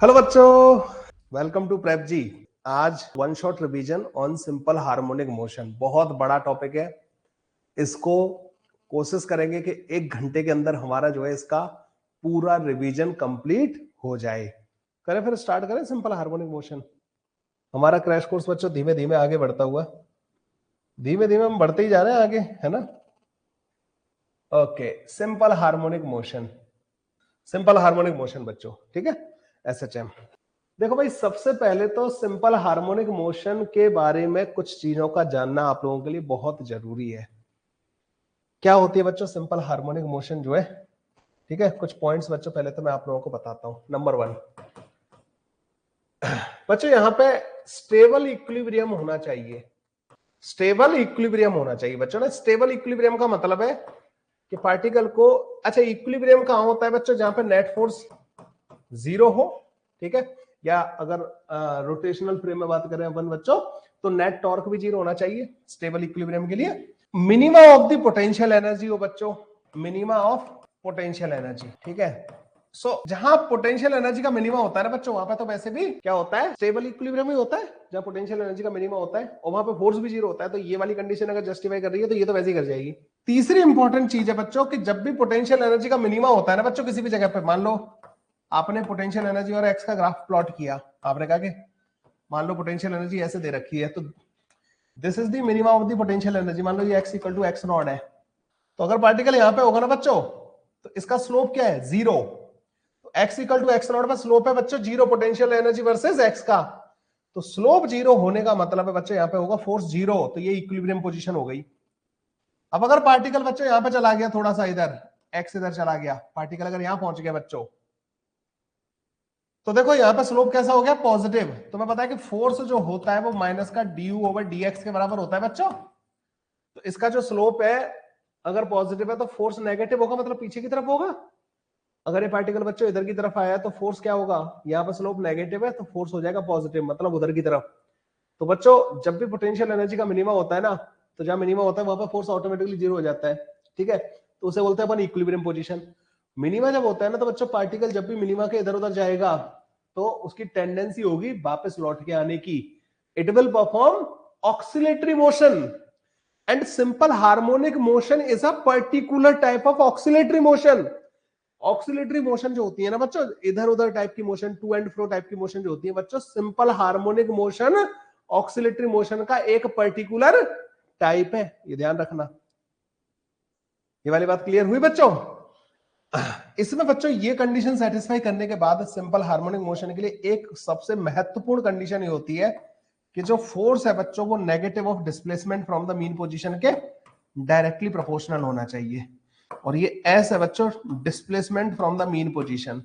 Hello बच्चों, welcome to prep जी। आज one shot revision on simple harmonic motion, बहुत बड़ा टॉपिक है। इसको कोशिश करेंगे कि 1 घंटे के अंदर हमारा जो है इसका पूरा रिवीजन कंप्लीट हो जाए। करें फिर स्टार्ट करें सिंपल हार्मोनिक मोशन। हमारा क्रैश कोर्स बच्चों धीमे धीमे आगे बढ़ता हुआ, धीमे धीमे हम बढ़ते ही जा रहे हैं आगे, है ना। Okay, simple harmonic motion, simple harmonic motion बच्चों, ठीक है। एसएचएम। देखो भाई, सबसे पहले तो सिंपल हार्मोनिक मोशन के बारे में कुछ चीजों का जानना आप लोगों के लिए बहुत जरूरी है। क्या होती है बच्चों सिंपल हार्मोनिक मोशन जो है, ठीक है। कुछ पॉइंट्स बच्चों पहले तो मैं आप लोगों को बताता हूं। नंबर 1 बच्चों, यहां पे स्टेबल इक्विलिब्रियम होना चाहिए। स्टेबल इक्विलिब्रियम होना चाहिए बच्चों ना। स्टेबल इक्विलिब्रियम का मतलब है कि पार्टिकल को, अच्छा इक्विलिब्रियम कहां होता है बच्चों, जहां पे नेट फोर्स 0 हो, ठीक है। या अगर रोटेशनल फ्रेम में बात करें अपन बच्चों, तो नेट टॉर्क भी 0 होना चाहिए स्टेबल इक्विलिब्रियम के लिए। Minima of the potential energy हो बच्चों, मिनिमा ऑफ पोटेंशियल एनर्जी, ठीक है। जहां पोटेंशियल एनर्जी का मिनिमा होता है ना बच्चों, वहां पे तो वैसे भी क्या होता है, स्टेबल इक्विलिब्रियम ही होता है, जहां पोटेंशियल एनर्जी का मिनिमा होता है और वहां पे फोर्स भी 0 होता है। तो ये वाली कंडीशन अगर जस्टिफाई कर रही है तो ये तो वैसे ही कर जाएगी। तीसरी इंपॉर्टेंट चीज है बच्चों कि जब भी पोटेंशियल एनर्जी का मिनिमा होता है ना बच्चों, किसी भी जगह पे, मान लो आपने पोटेंशियल एनर्जी और एक्स का ग्राफ प्लॉट किया, आपने कहा कि मान लो पोटेंशियल एनर्जी ऐसे दे रखी है, तो this is the minimum of the potential energy. मान लो ये x equal to x naught है, तो अगर पार्टिकल यहां पे होगा ना बच्चों, तो इसका स्लोप क्या है, 0। तो x equal to x naught पर स्लोप है बच्चों 0, पोटेंशियल एनर्जी वर्सेस x का। तो स्लोप 0 होने का मतलब है बच्चों यहां पे होगा फोर्स 0, तो ये इक्विलिब्रियम पोजीशन हो गई। अब अगर पार्टिकल बच्चों यहां पे चला गया, थोड़ा सा इधर, x इधर चला गया, पार्टिकल अगर यहां पहुंच गया बच्चों, तो देखो यहां पे स्लोप कैसा हो गया, पॉजिटिव। तो मैं पता है कि फोर्स जो होता है वो माइनस का du ओवर dx के बराबर होता है बच्चों। तो इसका जो स्लोप है अगर पॉजिटिव है तो फोर्स नेगेटिव होगा, मतलब पीछे की तरफ होगा। अगर ये पार्टिकल बच्चों इधर की तरफ आया तो फोर्स क्या होगा, यहाँ पे स्लोप नेगेटिव है तो फोर्स हो जाएगा पॉजिटिव, मतलब उधर की तरफ। तो बच्चों जब भी पोटेंशियल एनर्जी का मिनिमा होता है ना, तो जहां मिनिमा होता है वहां पर फोर्स ऑटोमेटिकली 0 हो जाता है, ठीक है। तो उसे बोलते हैं अपन इक्विलिब्रियम पोजीशन। मिनिमा जब होता है ना, तो बच्चों पार्टिकल जब भी मिनिमा के इधर उधर जाएगा तो उसकी टेंडेंसी होगी वापस लौट के आने की। It will perform oscillatory motion, and simple harmonic motion is a particular type of oscillatory motion. Oscillatory motion जो होती है ना बच्चों, इधर उधर टाइप की motion, to and fro type की मोशन जो होती है बच्चों, simple harmonic motion oscillatory motion का एक पर्टिकुलर टाइप है, ये ध्यान रखना। ये वाली बात क्लियर हुई बच्चों। इसमें बच्चों ये कंडीशन सेटिस्फाई करने के बाद सिंपल हार्मोनिक मोशन के लिए एक सबसे महत्वपूर्ण कंडीशन ये होती है कि जो फोर्स है बच्चों वो negative of displacement from the mean position के डायरेक्टली प्रोपोर्शनल होना चाहिए। और ये एस है बच्चों, displacement from the mean position.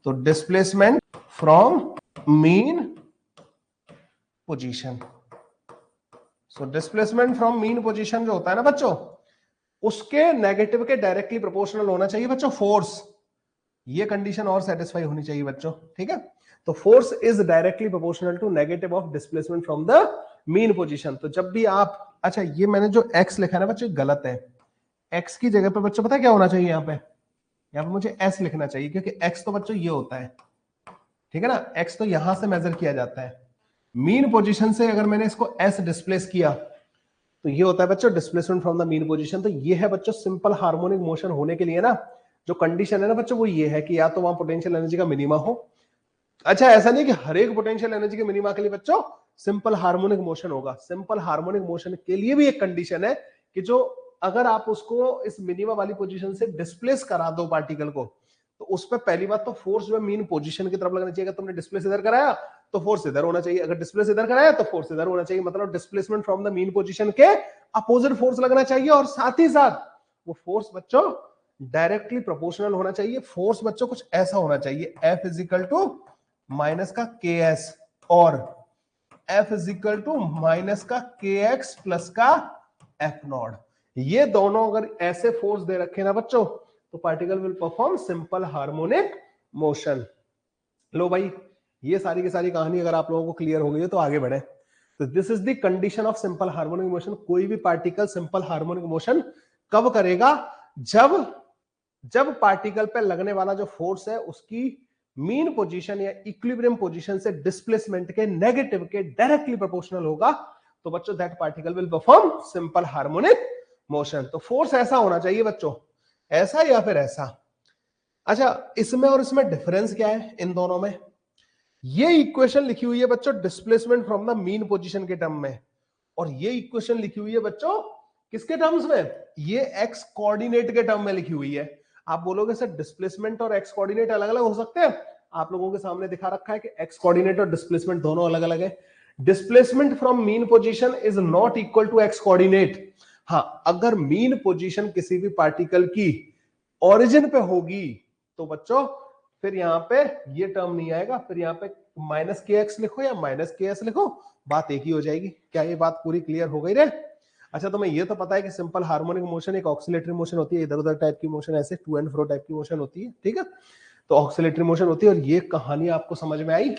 तो displacement from mean position, so displacement from mean position जो होता है ना बच्चों, उसके नेगेटिव के डायरेक्टली प्रोपोर्शनल होना चाहिए बच्चों फोर्स। ये कंडीशन और सेटिस्फाई होनी चाहिए बच्चों, ठीक है। तो force is directly proportional to negative of displacement from the mean position. तो जब भी आप, अच्छा ये मैंने जो x लिखा है ना बच्चों गलत है। x की जगह पे बच्चों पता है क्या होना चाहिए, यहाँ पे मुझे s लिखना चाहिए, क्योंकि x तो बच्चों ये होता है, ठीक है ना। x तो यहां से मेजर किया जाता है, मीन पोजीशन से अगर मैंने इसको s डिस्प्लेस किया तो ये होता है बच्चों displacement from the mean position. तो ये है बच्चों सिंपल हार्मोनिक मोशन होने के लिए ना जो कंडीशन है ना बच्चों, वो ये है कि या तो वहां पोटेंशियल एनर्जी का मिनिमा हो। अच्छा ऐसा नहीं कि हर एक पोटेंशियल एनर्जी के मिनिमा के लिए बच्चों सिंपल हार्मोनिक मोशन होगा। सिंपल हार्मोनिक मोशन के लिए भी एक कंडीशन है कि जो अगर आप उसको इस मिनिमा वाली पोजीशन से डिस्प्लेस करा दो पार्टिकल को, तो उस पर पहली बात तो फोर्स जो है मीन पोजीशन की तरफ लगना चाहिए। अगर तुमने डिस्प्लेस इधर कराया तो फोर्स इधर होना चाहिए, अगर डिस्प्लेस इधर कराया तो फोर्स इधर होना चाहिए, मतलब displacement from the mean position के अपोजिट फोर्स लगना चाहिए। और साथ ही साथ वो फोर्स बच्चों डायरेक्टली प्रोपोर्शनल होना चाहिए। फोर्स बच्चों कुछ ऐसा होना चाहिए, F इजिकल टू माइनस का KS और F इजिकल टू माइनस का KX प्लस का F नॉट। ये दोनों अगर ऐसे फोर्स दे रखे ना बच्चों, तो particle will perform simple harmonic motion. लो भाई, ये सारी की सारी कहानी अगर आप लोगों को क्लियर हो गई है तो आगे बढ़े। तो this is the condition of simple harmonic motion. कोई भी पार्टिकल सिंपल हार्मोनिक मोशन कब करेगा, जब पार्टिकल पे लगने वाला जो फोर्स है उसकी मीन पोजीशन या इक्विलिब्रियम पोजीशन से डिस्प्लेसमेंट के नेगेटिव के डायरेक्टली प्रोपोर्शनल होगा, तो बच्चों that particle will perform simple harmonic motion. तो फोर्स ऐसा होना चाहिए बच्चों, ऐसा या फिर ऐसा। अच्छा, इसमें और इसमें डिफरेंस क्या है इन दोनों में? ये इक्वेशन लिखी हुई है बच्चों displacement from the mean position के टर्म में, और ये इक्वेशन लिखी हुई है बच्चों किसके टर्म्स में? ये एक्स कोऑर्डिनेट के टर्म में लिखी हुई है। आप बोलोगे सर डिस्प्लेसमेंट और एक्स कोऑर्डिनेट अलग अलग हो सकते हैं? आप लोगों के सामने दिखा रखा है कि एक्स कोऑर्डिनेट और डिस्प्लेसमेंट दोनों अलग अलग है। Displacement from mean position is not equal to x coordinate. हाँ, अगर मीन पोजीशन किसी भी पार्टिकल की ओरिजिन पे होगी तो बच्चों फिर यहां पे ये टर्म नहीं आएगा, फिर यहां पे माइनस के एक्स लिखो या माइनस के एस लिखो, बात एक ही हो जाएगी। क्या ये बात पूरी क्लियर हो गई रे? अच्छा, तुम्हें ये तो पता है कि सिंपल हार्मोनिक मोशन एक ऑक्सीलेटरी मोशन होती है, इधर उधर टाइप की मोशन, ऐसे टू एंड फ्रो टाइप की मोशन होती है, ठीक है? तो ऑक्सीलेटरी मोशन होती है, और ये कहानी आपको समझ में आई।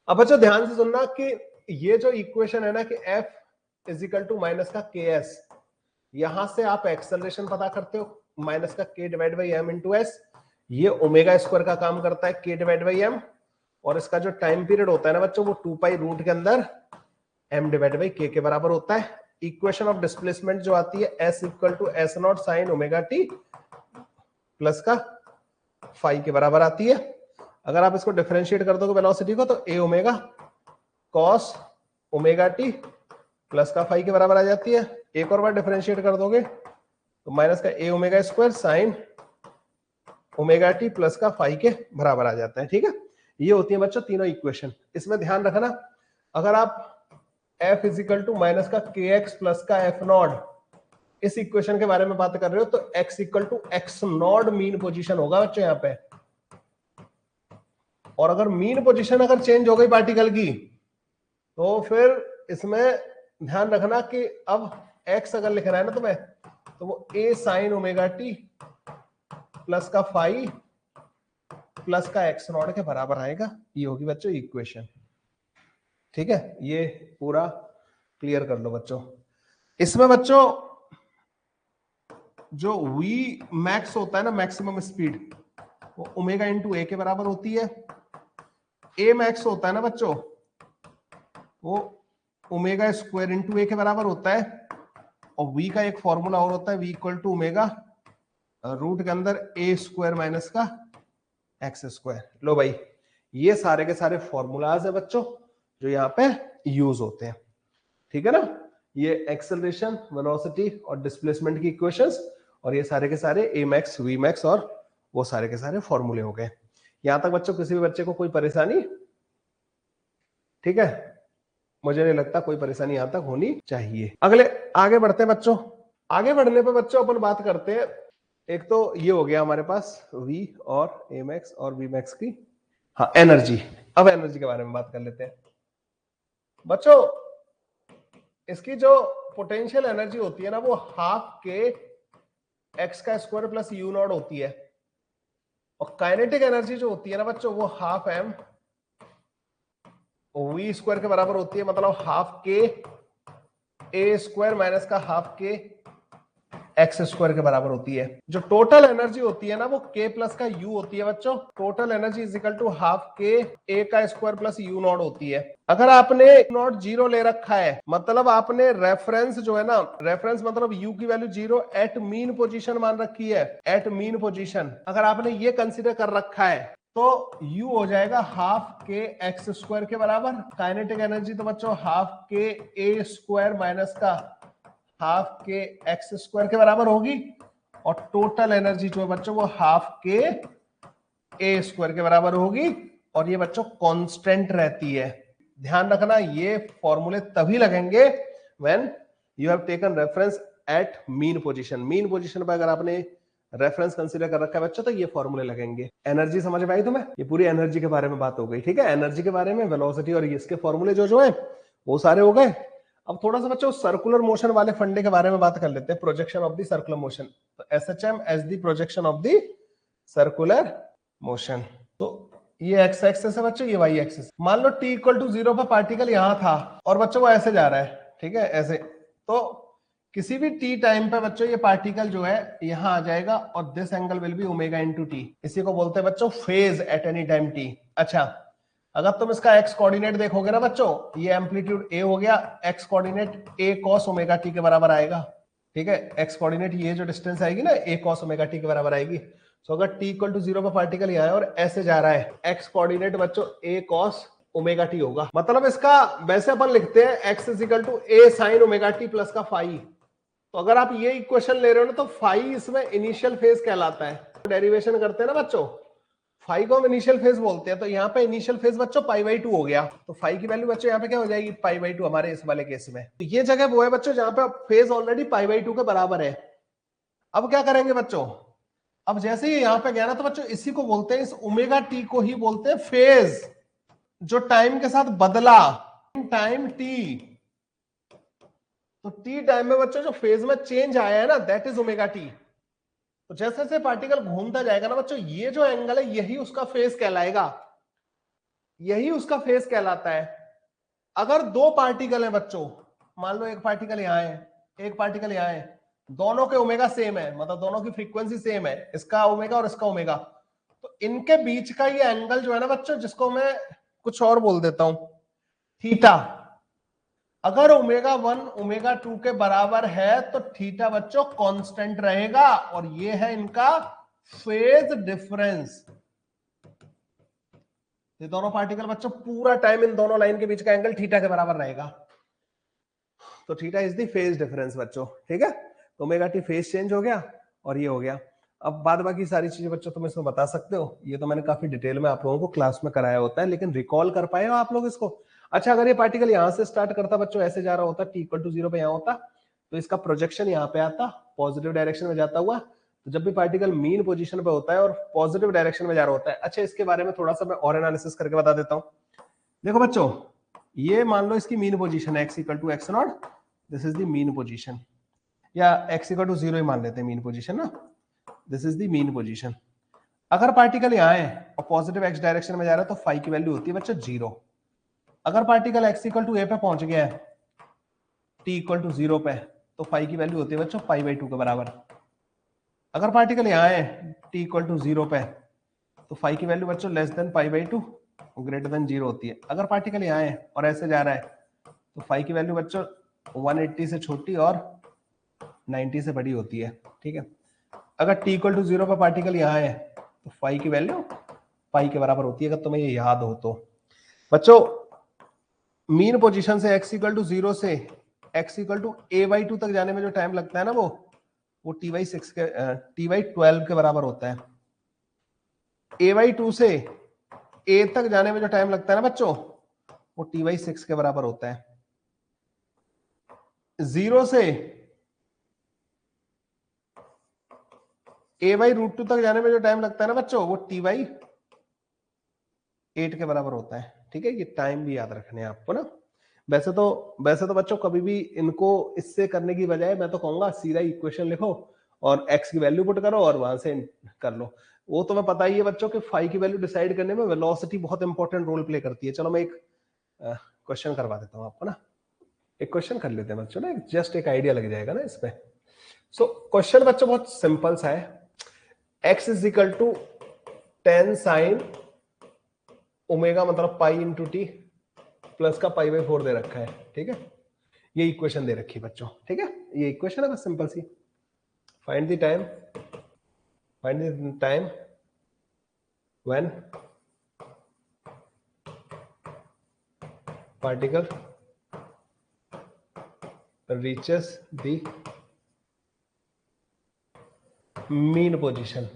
अब बच्चों ध्यान से सुनना कि ये जो इक्वेशन है ना कि F is equal to minus का के एस, यहां से आप एक्सेलरेशन पता करते हो, माइनस का k divide by m into s, ये ओमेगा स्क्वायर का काम करता है के डिवाइड बाई एम, और इसका जो टाइम पीरियड होता है ना बच्चों वो 2 पाई रूट के अंदर m डिवाइड बाई के बराबर होता है। इक्वेशन ऑफ डिस्प्लेसमेंट जो आती है s equal to s naught sine omega t plus का फाई के बराबर आती है। अगर आप इसको डिफरेंशिएट कर दोगे वेलोसिटी को, तो a omega cos omega t plus का फाई के बराबर आ जाती है। एक और बार डिफरेंशिएट कर दोगे तो माइनस का a omega square sine omega t plus का फाई के बराबर आ जाता है, ठीक है? ये होती है बच्चों तीनों इक्वेशन। इसमें ध्यान रखना, अगर आप f इजिकल टू माइनस का के एक्स प्लस का एफ नॉट इस इक्वेशन के बारे में बात कर रहे हो, तो x equal to x naught mean position होगा बच्चों यहाँ पे। और अगर मीन पोजीशन अगर चेंज हो गई पार्टिकल की, तो फिर इसमें ध्यान रखना कि अब x अगर लिखना है ना तुम्हें, तो वो a sign omega t plus का फाई प्लस का एक्स नॉट के बराबर आएगा। ये होगी बच्चों इक्वेशन, ठीक है? ये पूरा क्लियर कर लो बच्चों। इसमें बच्चों जो v मैक्स होता है ना, मैक्सिमम स्पीड, वो ओमेगा इंटू ए के बराबर होती है। a मैक्स होता है ना बच्चों, वो ओमेगा स्क्वायर इंटू ए के बराबर होता है। और v का एक फॉर्मूला और होता है, v equal to omega root के अंदर a स्क्वायर माइनस का एक्स स्क्वायर। लो भाई, ये सारे के सारे फॉर्मूलाज है बच्चों जो यहाँ पे यूज होते हैं, ठीक है ना? ये एक्सेलरेशन, वेलोसिटी और डिस्प्लेसमेंट की इक्वेशंस, और ये सारे के सारे a मैक्स, v मैक्स और वो सारे के सारे फॉर्मूले हो गए। यहां तक बच्चों किसी भी बच्चे को कोई परेशानी? ठीक है, मुझे नहीं लगता कोई परेशानी यहां तक होनी चाहिए। अगले आगे बढ़ते हैं बच्चों। आगे बढ़ने पे बच्चों अपन बात करते हैं, एक तो ये हो गया हमारे पास v और a मैक्स और v मैक्स की, हाँ, एनर्जी। अब एनर्जी के बारे में बात कर लेते हैं बच्चों। इसकी जो पोटेंशियल एनर्जी होती है ना, वो हाफ के एक्स का स्क्वायर प्लस यू नॉट होती है। और काइनेटिक एनर्जी जो होती है ना बच्चों, वो हाफ एम वी स्क्वायर के बराबर होती है, मतलब हाफ के ए स्क्वायर माइनस का हाफ के एक्स स्क्वायर के बराबर होती है। जो टोटल एनर्जी होती है ना, वो के प्लस का यू होती है बच्चों। Total energy is equal to half k A का स्क्वायर प्लस यू नॉट होती है। अगर आपने नॉट जीरो ले रखा है, मतलब आपने रेफरेंस जो है ना, रेफरेंस मतलब यू की value zero at mean position मान रखी है, एट मीन पोजीशन अगर आपने ये कंसीडर कर रखा है, तो u हो जाएगा हाफ के एक्स स्क्वायर के बराबर। काइनेटिक एनर्जी तो बच्चों हाफ के ए स्क्वायर माइनस का हाफ के एक्स स्क्वायर के बराबर होगी। और टोटल एनर्जी जो है बच्चों वो हाफ के ए स्क्वायर के बराबर होगी। और ये बच्चों कांस्टेंट रहती है। ध्यान रखना, ये फॉर्मूले तभी लगेंगे when you have taken reference at mean position. Mean position पर अगर आपने रेफरेंस कंसीडर कर रखा है बच्चों, तो ये फॉर्मूले लगेंगे। एनर्जी समझ में आई तुम्हें? ये पूरी एनर्जी के बारे में बात हो गई, ठीक है? एनर्जी के बारे में, वेलोसिटी और इसके फॉर्मूले जो है वो सारे हो गए। अब थोड़ा सा बच्चों सर्कुलर मोशन वाले फंडे के बारे में बात कर लेते हैं, projection of the circular motion. तो SHM as the projection of the circular motion. तो ये एक्स एक्सिस है बच्चों, ये वाई एक्सिस। मान लो t इक्वल टू 0 पर पार्टिकल यहां था और बच्चों वो ऐसे जा रहा है, ठीक है, ऐसे। तो किसी भी टी टाइम पे बच्चों ये पार्टिकल जो है यहां आ जाएगा और this angle will be omega into T. इसी को बोलते हैं बच्चों phase at any time T. अच्छा, अगर तुम इसका एक्स कोऑर्डिनेट देखोगे ना बच्चों, ये एम्पलीट्यूड ए हो गया, एक्स कोऑर्डिनेट ए कॉस ओमेगा टी के बराबर आएगा। ठीक है, एक्स कोऑर्डिनेट ये जो डिस्टेंस आएगी ना ए कॉस ओमेगा टी के बराबर आएगी। तो अगर टी इक्वल टू 0 पे पार्टिकल यहाँ है और ऐसे जा रहा है, एक्स कोऑर्डिनेट बच्चों ए कॉस ओमेगा टी होगा। मतलब इसका वैसे अपन लिखते हैं x is equal to A sine omega t plus का फाई। तो अगर आप ये इक्वेशन ले रहे हो ना तो फाई इसमें इनिशियल फेज कहलाता है। डेरिवेशन करते हैं ना बच्चों, फाई को हम इनिशियल फेज बोलते हैं। तो यहाँ पे इनिशियल फेज बच्चों π/2 हो गया, तो फाई की वैल्यू बच्चों यहाँ पे क्या हो जाएगी π/2 हमारे इस वाले केस में। तो ये जगह वो है बच्चों जहां पे फेज ऑलरेडी π/2 के बराबर है। अब क्या करेंगे बच्चों, अब जैसे ही यहाँ पे गया ना तो बच्चों इसी को बोलते हैं, इस ओमेगा टी को ही बोलते हैं फेज, जो टाइम के साथ बदला, टाइम टी। तो टी टाइम में बच्चों जो फेज में चेंज आया है ना दैट इज ओमेगा टी। तो जैसे जैसे पार्टिकल घूमता जाएगा ना बच्चों, ये जो एंगल है यही उसका फेज कहलाएगा, यही उसका फेज कहलाता है। अगर दो पार्टिकल है बच्चों, मान लो एक पार्टिकल यहां है, एक पार्टिकल यहां है, दोनों के ओमेगा सेम है, मतलब दोनों की फ्रीक्वेंसी सेम है, इसका ओमेगा और इसका ओमेगा, तो इनके बीच का ये एंगल जो है ना बच्चों, जिसको मैं कुछ और बोल देता हूं थीटा, अगर ओमेगा 1 ओमेगा 2 के बराबर है तो थीटा बच्चों कांस्टेंट रहेगा, और ये है इनका फेज डिफरेंस। ये दोनों पार्टिकल बच्चों पूरा टाइम इन दोनों लाइन के बीच का एंगल थीटा के बराबर रहेगा। तो theta is the phase difference बच्चों। ठीक है, तो ओमेगा टी फेज चेंज हो गया और ये हो गया। अब बाद बाकी सारी चीजें बच्चों तुम इसमें बता सकते हो, ये तो मैंने काफी डिटेल में आप लोगों को क्लास में कराया होता है, लेकिन रिकॉल कर पाए हो आप लोग इसको? अच्छा, अगर ये पार्टिकल यहां से स्टार्ट करता बच्चों, ऐसे जा रहा होता, टी इक्वल टू 0 पे यहां होता, तो इसका प्रोजेक्शन यहाँ पे आता, पॉजिटिव डायरेक्शन में जाता हुआ। तो जब भी पार्टिकल मीन पोजीशन पे होता है और पॉजिटिव डायरेक्शन में जा रहा होता है, अच्छा इसके बारे में थोड़ा सा मैं और एनालिसिस करके बता देता हूँ। देखो बच्चों, ये मान लो इसकी मीन पोजीशन है x equal to x naught, this is the mean position, या एक्स इक्वल टू 0 ही मान लेते हैं मीन पोजीशन ना, this is the mean position. अगर पार्टिकल यहाँ है और पॉजिटिव एक्स डायरेक्शन में जा रहा है तो फाई की वैल्यू होती है बच्चों 0। अगर पार्टिकल एक्स इक्वल टू ए पे पहुंच गया है टी इक्वल टू 0 पे, तो फाई की वैल्यू होती है बच्चों π/2 के बराबर। अगर पार्टिकल यहाँ है टी इक्वल टू 0 पे, तो फाई की वैल्यू बच्चों लेस देन π/2 ग्रेटर देन 0 होती है। अगर पार्टिकल यहाँ है और ऐसे जा रहा है तो फाई की वैल्यू बच्चों 180 से छोटी और 90 से बड़ी होती है। ठीक है, अगर टी इक्वल टू 0 पे पार्टिकल यहाँ है तो फाई की वैल्यू पाई के बराबर होती है, अगर तुम्हें ये याद हो तो। बच्चों मीन पोजीशन से x इक्वल टू 0 से x इक्वल टू a/2 तक जाने में जो टाइम लगता है ना वो t/6 के t/12 के बराबर होता है। a/2 से a तक जाने में जो टाइम लगता है ना बच्चों, वो t/6 के बराबर होता है। 0 से a/√2 तक जाने में जो टाइम लगता है ना बच्चों, वो t/8 के बराबर होता है। ठीक है, ये टाइम भी याद रखने हैं आपको ना। वैसे तो बच्चों कभी भी इनको इससे करने की बजाय मैं तो कहूंगा सीधा इक्वेशन लिखो और x की वैल्यू पुट करो और वहां से कर लो। वो तुम्हें पता ही है बच्चों कि फाई की वैल्यू डिसाइड करने में वेलोसिटी बहुत इंपॉर्टेंट रोल प्ले करती है। चलो मैं एक क्वेश्चन करवा देता हूँ आपको ना, एक क्वेश्चन कर लेते हैं बच्चों ना, जस्ट एक आइडिया लग जाएगा ना इसमें। सो क्वेश्चन बच्चों बहुत सिंपल सा है, x is equal to 10 sine omega मतलब पाई इंटू टी प्लस का π/4 दे रखा है। ठीक है, ये इक्वेशन दे रखी है बच्चों। ठीक है, ये इक्वेशन है बस सिंपल सी। Find the time when particle reaches the mean position.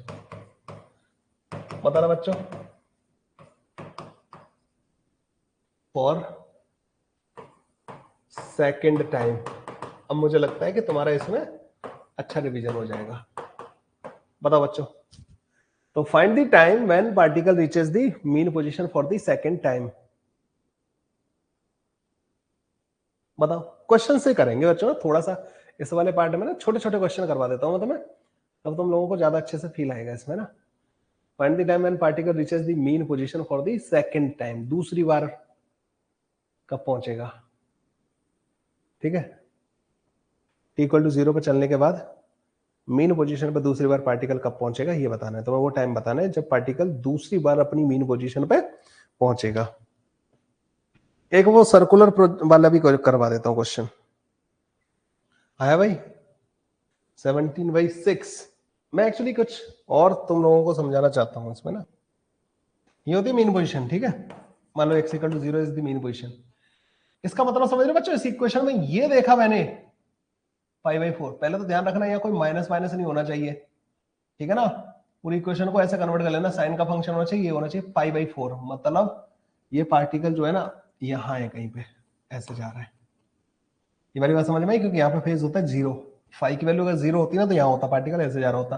पता ना बच्चों, फॉर सेकेंड टाइम। अब मुझे लगता है कि तुम्हारा इसमें अच्छा रिवीजन हो जाएगा। बताओ बच्चों, तो find the time when particle reaches the mean position for the second time. बताओ, क्वेश्चन से करेंगे बच्चों, थोड़ा सा इस वाले पार्ट में ना छोटे छोटे क्वेश्चन करवा देता हूं मैं तुम्हें, तब तुम लोगों को ज्यादा अच्छे से फील आएगा इसमें ना। Find the time when particle reaches the mean position for the second time, दूसरी बार कब पहुंचेगा। ठीक है, टी इक्वल टू 0 पे चलने के बाद मीन पोजीशन पे दूसरी बार पार्टिकल कब पहुंचेगा ये बताना है। तो वो टाइम बताना है जब पार्टिकल दूसरी बार अपनी मीन पोजीशन पे पहुंचेगा। एक वो सर्कुलर वाला भी करवा देता हूं क्वेश्चन। आया भाई 17/6। मैं एक्चुअली कुछ और तुम लोगों को समझाना चाहता हूं इसमें ना। ये होती है मीन पोजीशन, ठीक है। मान लो x equal to 0 is the mean position. इसका मतलब समझ रहे हो बच्चों, इस इक्वेशन में ये देखा मैंने π/4। पहले तो ध्यान रखना यहाँ कोई माइनस माइनस नहीं होना चाहिए, ठीक है ना। पूरी इक्वेशन को ऐसे कन्वर्ट कर लेना, साइन का फंक्शन होना चाहिए, ये होना चाहिए π/4। मतलब ये पार्टिकल जो है ना यहाँ है कहीं पे, ऐसे जा रहा है। ये वाली बात समझ में आई, क्योंकि यहाँ पे फेज होता है 0। फाई की वैल्यू अगर 0 होती ना तो यहाँ होता पार्टिकल ऐसे जा रहा होता।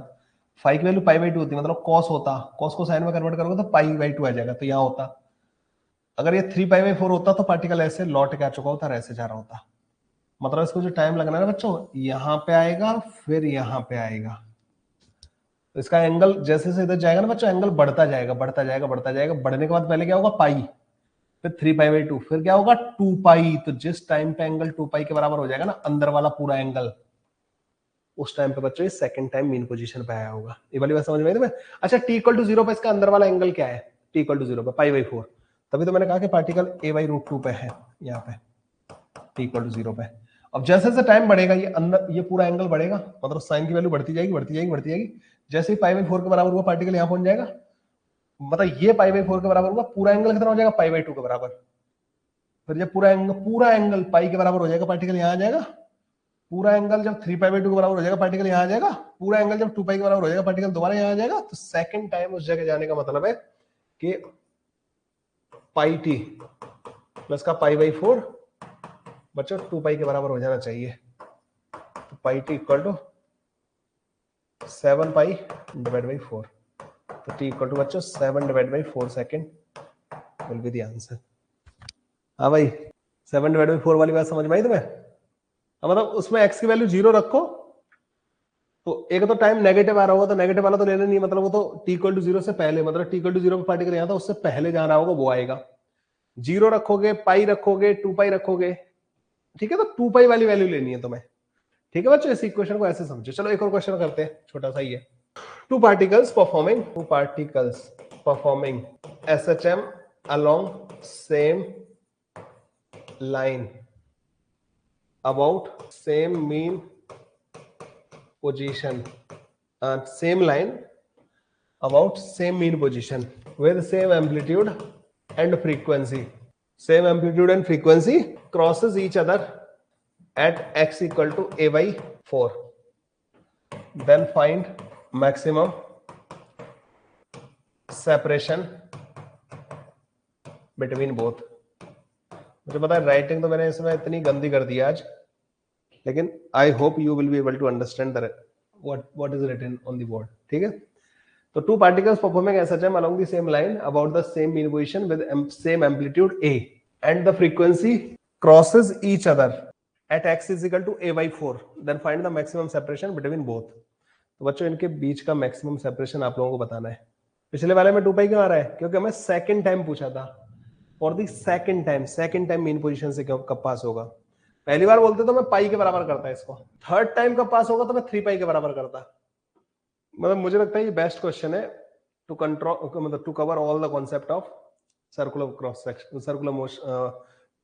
फाई की वैल्यू π/2 होती, मतलब कॉस होता, कॉस को साइन में कन्वर्ट करोगे तो π/2 आ जाएगा, तो यहाँ होता। अगर ये 3π/4 होता तो पार्टिकल ऐसे लौट के आ चुका होता और ऐसे जा रहा होता। मतलब इसको जो टाइम लगना है ना बच्चों, यहाँ पे आएगा फिर यहाँ पे आएगा। तो इसका एंगल जैसे से इधर जाएगा ना बच्चों, एंगल बढ़ता जाएगा बढ़ता जाएगा बढ़ता जाएगा। बढ़ने के बाद पहले क्या होगा पाई, फिर 3π/2, फिर क्या होगा 2π। तो जिस टाइम पे एंगल 2π के बराबर हो जाएगा ना अंदर वाला पूरा एंगल, उस टाइम पे बच्चों ये सेकंड टाइम मीन पोजीशन पे आया होगा। ये वाली बात समझ में आई तुम्हें? अच्छा t इक्वल टू 0 पे इसका अंदर वाला एंगल क्या है? t इक्वल टू 0 पे π/4। तभी तो मैंने कहा कि पार्टिकल a/√2 पे है यहाँ पे t इक्वल टू 0 पे। अब जैसे जैसे टाइम बढ़ेगा ये अंदर ये पूरा एंगल बढ़ेगा, मतलब साइन की वैल्यू बढ़ती जाएगी बढ़ती जाएगी बढ़ती जाएगी। जैसे ही π/4 के बराबर हुआ पार्टिकल यहाँ पहुंच जाएगा, मतलब ये π/4 के बराबर हुआ, पूरा एंगल कितना हो जाएगा π/2 के बराबर। फिर जब पूरा एंगल पाई के बराबर हो जाएगा पार्टिकल यहाँ आ जाएगा। पूरा एंगल जब 3π/2 के बराबर हो जाएगा पार्टिकल यहाँ आ जाएगा। पूरा एंगल जब 2π के बराबर हो जाएगा पार्टिकल दोबारा यहाँ आ जाएगा। तो सेकंड टाइम उस जगह जाने का मतलब है कि πt प्लस का π/4 बच्चों 2π के बराबर हो जाना चाहिए। तो πt इक्वल टू 7π/4। तो t इक्वल टू बच्चों 7/4 second will be the answer. हाँ भाई 7/4 वाली बात समझ में आई तुम्हें? मतलब उसमें x की वैल्यू 0 रखो तो एक तो टाइम नेगेटिव आ रहा होगा, तो नेगेटिव वाला तो लेना नहीं, मतलब वो तो t इक्वल टू 0 से पहले, मतलब t इक्वल टू 0 पे पार्टिकल यहाँ था उससे पहले जहां रहा होगा वो आएगा। 0 रखोगे, पाई रखोगे, 2π रखोगे, ठीक है। तो 2π वाली वैल्यू लेनी है तुम्हें, ठीक है बच्चों। इस इक्वेशन को ऐसे समझो। चलो एक और क्वेश्चन करते हैं, छोटा सा ही है। Two particles performing SHM along same line about same mean position, same line about same mean position with same amplitude and frequency. Same amplitude and frequency crosses each other at x equal to a/4. Then find maximum separation between both. मुझे पता है writing तो मैंने इसमें इतनी गंदी कर दी आज, लेकिन I hope you will be able to understand what is written on the board, ठीक है। तो two particles performing SHM along the same line about the same mean position with same amplitude a and the frequency crosses each other at x is equal to a/4. Then find the maximum separation between both. तो बच्चों इनके बीच का maximum separation आप लोगों को बताना है। पिछले वाले में 2π क्यों आ रहा है? क्योंकि हमें सेकंड टाइम पूछा था। For the second time mean position से कब पास होगा। पहली बार बोलते तो मैं पाई के बराबर करता इसको, थर्ड टाइम कब पास होगा तो मैं 3π के बराबर करता। मतलब मुझे लगता है ये बेस्ट क्वेश्चन है टू कंट्रोल, मतलब to cover all the concept of circular cross section, circular motion,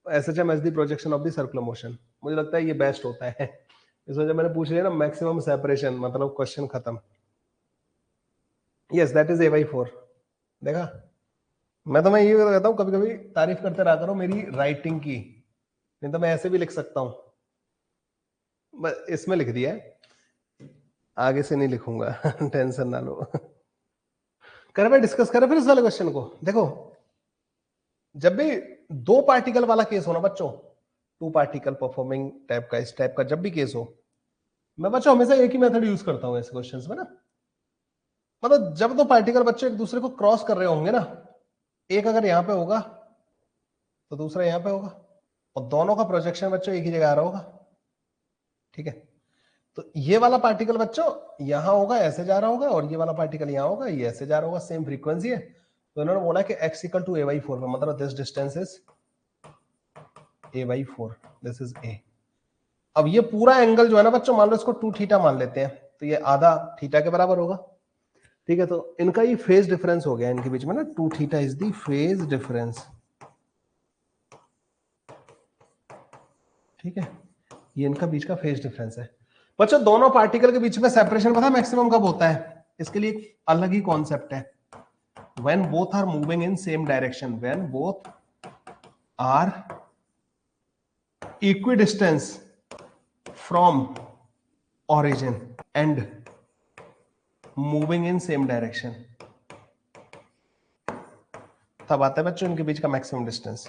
SHM as the projection of the circular motion. मुझे लगता है ये बेस्ट होता है। इस वजह मैंने पूछ लिया ना मैक्सिमम सेपरेशन, मतलब क्वेश्चन खत्म। Yes that is a/4। देखा, मैं तो मैं ये कहता हूँ कभी कभी तारीफ करते रहा करो मेरी राइटिंग की, नहीं तो मैं ऐसे भी लिख सकता हूँ। इसमें लिख दिया है, आगे से नहीं लिखूंगा टेंशन ना लो। कर भाई डिस्कस करें फिर इस वाले क्वेश्चन को। देखो जब भी दो पार्टिकल वाला केस हो ना बच्चों, टू पार्टिकल परफॉर्मिंग टाइप का, इस टाइप का जब भी केस हो, मैं बच्चों हमेशा एक ही मेथड यूज करता हूँ ऐसे क्वेश्चंस में ना। मतलब जब दो पार्टिकल बच्चों एक दूसरे को क्रॉस कर रहे होंगे ना, एक अगर यहां पे होगा तो दूसरा यहां पे होगा, और दोनों का प्रोजेक्शन बच्चों एक ही जगह आ रहा होगा, ठीक है। तो ये वाला पार्टिकल बच्चों यहां होगा ऐसे जा रहा होगा, और ये वाला पार्टिकल यहां होगा ये ऐसे जा रहा होगा, सेम फ्रीक्वेंसी है। तो इन्होंने बोला कि x इक्वल टू a/4 पे, मतलब this distance is a/4, this is a। अब ये पूरा एंगल जो है ना बच्चों, मान लो इसको 2 थीटा मान लेते हैं, तो ये आधा थीटा के बराबर होगा। ठीक है, तो इनका ये फेज डिफरेंस हो गया इनके बीच में ना, 2 theta is the phase difference. ठीक है, ये इनका बीच का फेज डिफरेंस है। बच्चों दोनों पार्टिकल के बीच में सेपरेशन पता है मैक्सिमम कब होता है? इसके लिए एक अलग ही कॉन्सेप्ट है। when both are moving in same direction, when both are equidistance from origin and moving in same direction, तब आता है बच्चों इनके बीच का मैक्सिमम डिस्टेंस।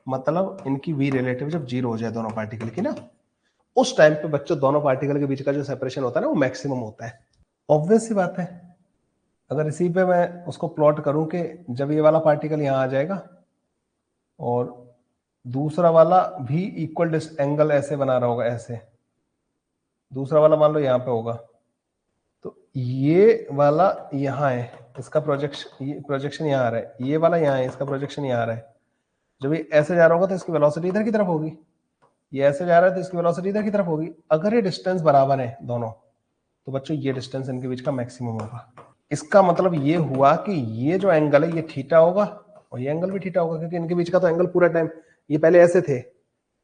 मतलब इनकी वी रिलेटिव जब 0 हो जाए दोनों पार्टिकल की ना, उस टाइम पे बच्चों दोनों पार्टिकल के बीच का जो सेपरेशन होता है ना, वो मैक्सिमम होता है। ऑब्वियस सी बात है। अगर इसी पे मैं उसको प्लॉट करूं कि जब ये वाला पार्टिकल यहां आ जाएगा और दूसरा वाला भी इक्वल एंगल ऐसे बना रहा होगा, ऐसे दूसरा वाला मान लो यहां पे होगा, तो ये वाला यहां है, इसका प्रोजेक्शन, ये प्रोजेक्शन यहां आ रहा है, ये वाला यहां है, इसका प्रोजेक्शन यहां आ रहा है। जब ये ऐसे जा रहा होगा तो इसकी वेलोसिटी इधर की तरफ होगी, ये ऐसे जा रहा है तो इसकी वेलोसिटी इधर की तरफ होगी। अगर ये डिस्टेंस बराबर है दोनों, तो बच्चों ये डिस्टेंस इनके बीच का मैक्सिमम होगा। इसका मतलब ये हुआ कि ये जो एंगल है ये थीटा होगा और ये एंगल भी थीटा होगा, क्योंकि इनके बीच का तो एंगल पूरा टाइम, ये पहले ऐसे थे,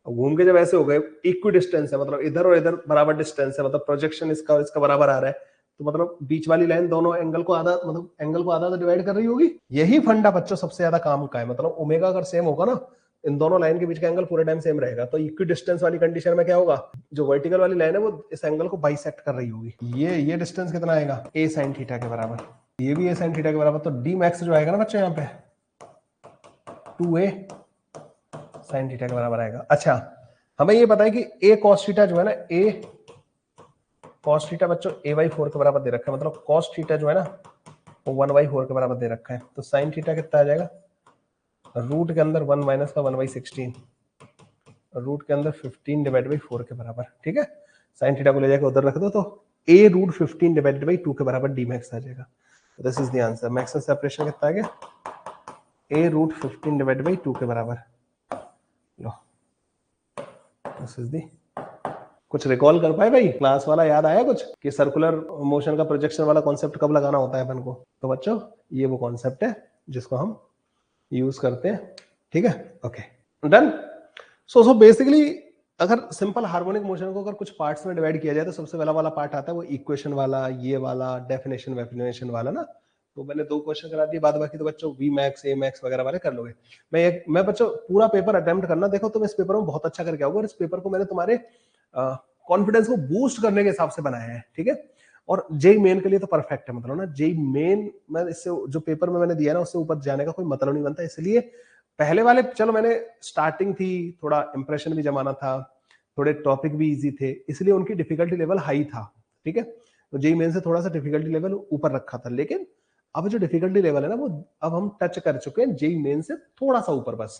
घूम के जब ऐसे हो गए, इक्वी डिस्टेंस है, मतलब इधर और इधर बराबर डिस्टेंस है, मतलब प्रोजेक्शन इसका और इसका बराबर आ रहा है, तो मतलब बीच वाली लाइन दोनों एंगल को आधा, मतलब एंगल को आधा तो डिवाइड कर रही होगी। यही फंडा बच्चों सबसे ज्यादा काम का है। मतलब ओमेगा अगर सेम होगा ना, इन दोनों लाइन के बीच का एंगल पूरे टाइम सेम रहेगा, तो इक्वी डिस्टेंस वाली कंडीशन में क्या होगा, जो वर्टिकल वाली लाइन है वो इस एंगल को बाइसेक्ट कर रही होगी। ये डिस्टेंस कितना आएगा, a sin थीटा के बराबर, ये भी a sin थीटा के बराबर, तो d मैक्स जो आएगा ना बच्चों यहाँ पे 2a sin थीटा के बराबर आएगा। अच्छा, हमें ये पता है कि a cos थीटा जो है ना, a cos थीटा बच्चों a/4 के बराबर दे रखा है, मतलब cos थीटा जो है ना वो 1/4 के बराबर दे रखा है, तो sin थीटा कितना आ जाएगा, रूट के अंदर 1 माइनस का 1/16, रूट के अंदर 15/4 के बराबर। ठीक है, sin थीटा को ले जाकर उधर रख दो, तो a √15/2 के बराबर d मैक्स आ जाएगा। This is the answer. Maximum separation कितना आ गया, a √15/2 के बराबर। लो, दिस इज द, कुछ रिकॉल कर पाए भाई, क्लास वाला याद आया कुछ कि सर्कुलर मोशन का प्रोजेक्शन वाला कॉन्सेप्ट कब लगाना होता है अपन को? तो बच्चों ये वो कॉन्सेप्ट है जिसको हम यूज करते हैं। ठीक है, ओके डन। सो बेसिकली अगर सिंपल हार्मोनिक मोशन को अगर कुछ पार्ट्स में डिवाइड किया जाए, तो सबसे पहला वाला पार्ट आता है वो इक्वेशन वाला, ये वाला डेफिनेशन वेफिनेशन वाला ना, तो मैंने 2 क्वेश्चन करा दिए, बाद बाकी तो बच्चों वी मैक्स ए मैक्स वगैरह वाले कर लोगे। मैं बच्चों पूरा पेपर अटेम्प्ट करना, देखो तुम इस पेपर में बहुत अच्छा करके आओगे, और इस पेपर को मैंने तुम्हारे कॉन्फिडेंस को बूस्ट करने के हिसाब से बनाया है। ठीक है, और जेई मेन के लिए तो परफेक्ट है, मतलब ना जेई मेन मैं इससे जो पेपर में मैंने दिया ना उससे ऊपर जाने का कोई मतलब नहीं बनता, इसलिए पहले वाले चलो मैंने स्टार्टिंग थी, थोड़ा इंप्रेशन भी जमाना था, थोड़े टॉपिक भी इजी थे, इसलिए उनकी डिफिकल्टी लेवल हाई था। ठीक है, तो जेई मेन से थोड़ा सा डिफिकल्टी लेवल ऊपर रखा था, लेकिन अब जो डिफिकल्टी लेवल है ना वो अब हम टच कर चुके हैं जेई मेन से थोड़ा सा ऊपर बस,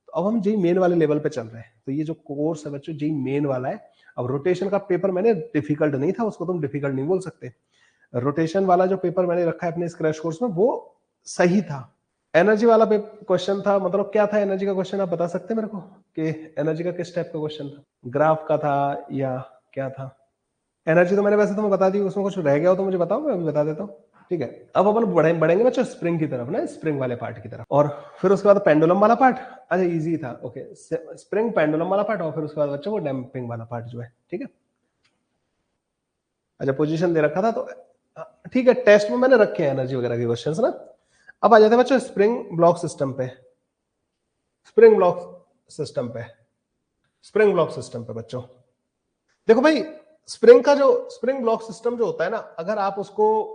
तो अब हम जेई मेन वाले लेवल पे चल रहे हैं। तो ये जो कोर्स है बच्चों जेई मेन वाला है। अब रोटेशन का पेपर मैंने डिफिकल्ट नहीं था, उसको तुम डिफिकल्ट नहीं बोल सकते। रोटेशन वाला जो पेपर मैंने रखा है अपने इस क्रैश कोर्स में वो सही था। एनर्जी वाला क्वेश्चन था, मतलब क्या था एनर्जी का क्वेश्चन, आप बता सकते हैं मेरे को कि एनर्जी का किस टाइप का क्वेश्चन था, ग्राफ का था या क्या था? एनर्जी तो मैंने वैसे तुम्हें बता दी, उसमें कुछ रह गया हो तो मुझे बताओ, मैं अभी बता देता हूँ। ठीक है, अब अपन बढ़ेंगे बच्चों स्प्रिंग की तरफ ना, स्प्रिंग वाले पार्ट की तरफ, और फिर उसके बाद पेंडुलम वाला पार्ट। अच्छा इजी था, ओके, स्प्रिंग पेंडुलम वाला पार्ट, और फिर उसके बाद बच्चों वो डैम्पिंग वाला पार्ट जो है। ठीक है, अच्छा पोजीशन दे रखा था तो ठीक है, टेस्ट में मैंने रखे हैं एनर्जी वगैरह के क्वेश्चंस ना। अब आ जाते हैं बच्चों स्प्रिंग ब्लॉक सिस्टम पे, स्प्रिंग ब्लॉक सिस्टम पे, स्प्रिंग ब्लॉक सिस्टम पे बच्चों देखो भाई, स्प्रिंग का जो स्प्रिंग ब्लॉक सिस्टम जो होता है ना, अगर आप उसको,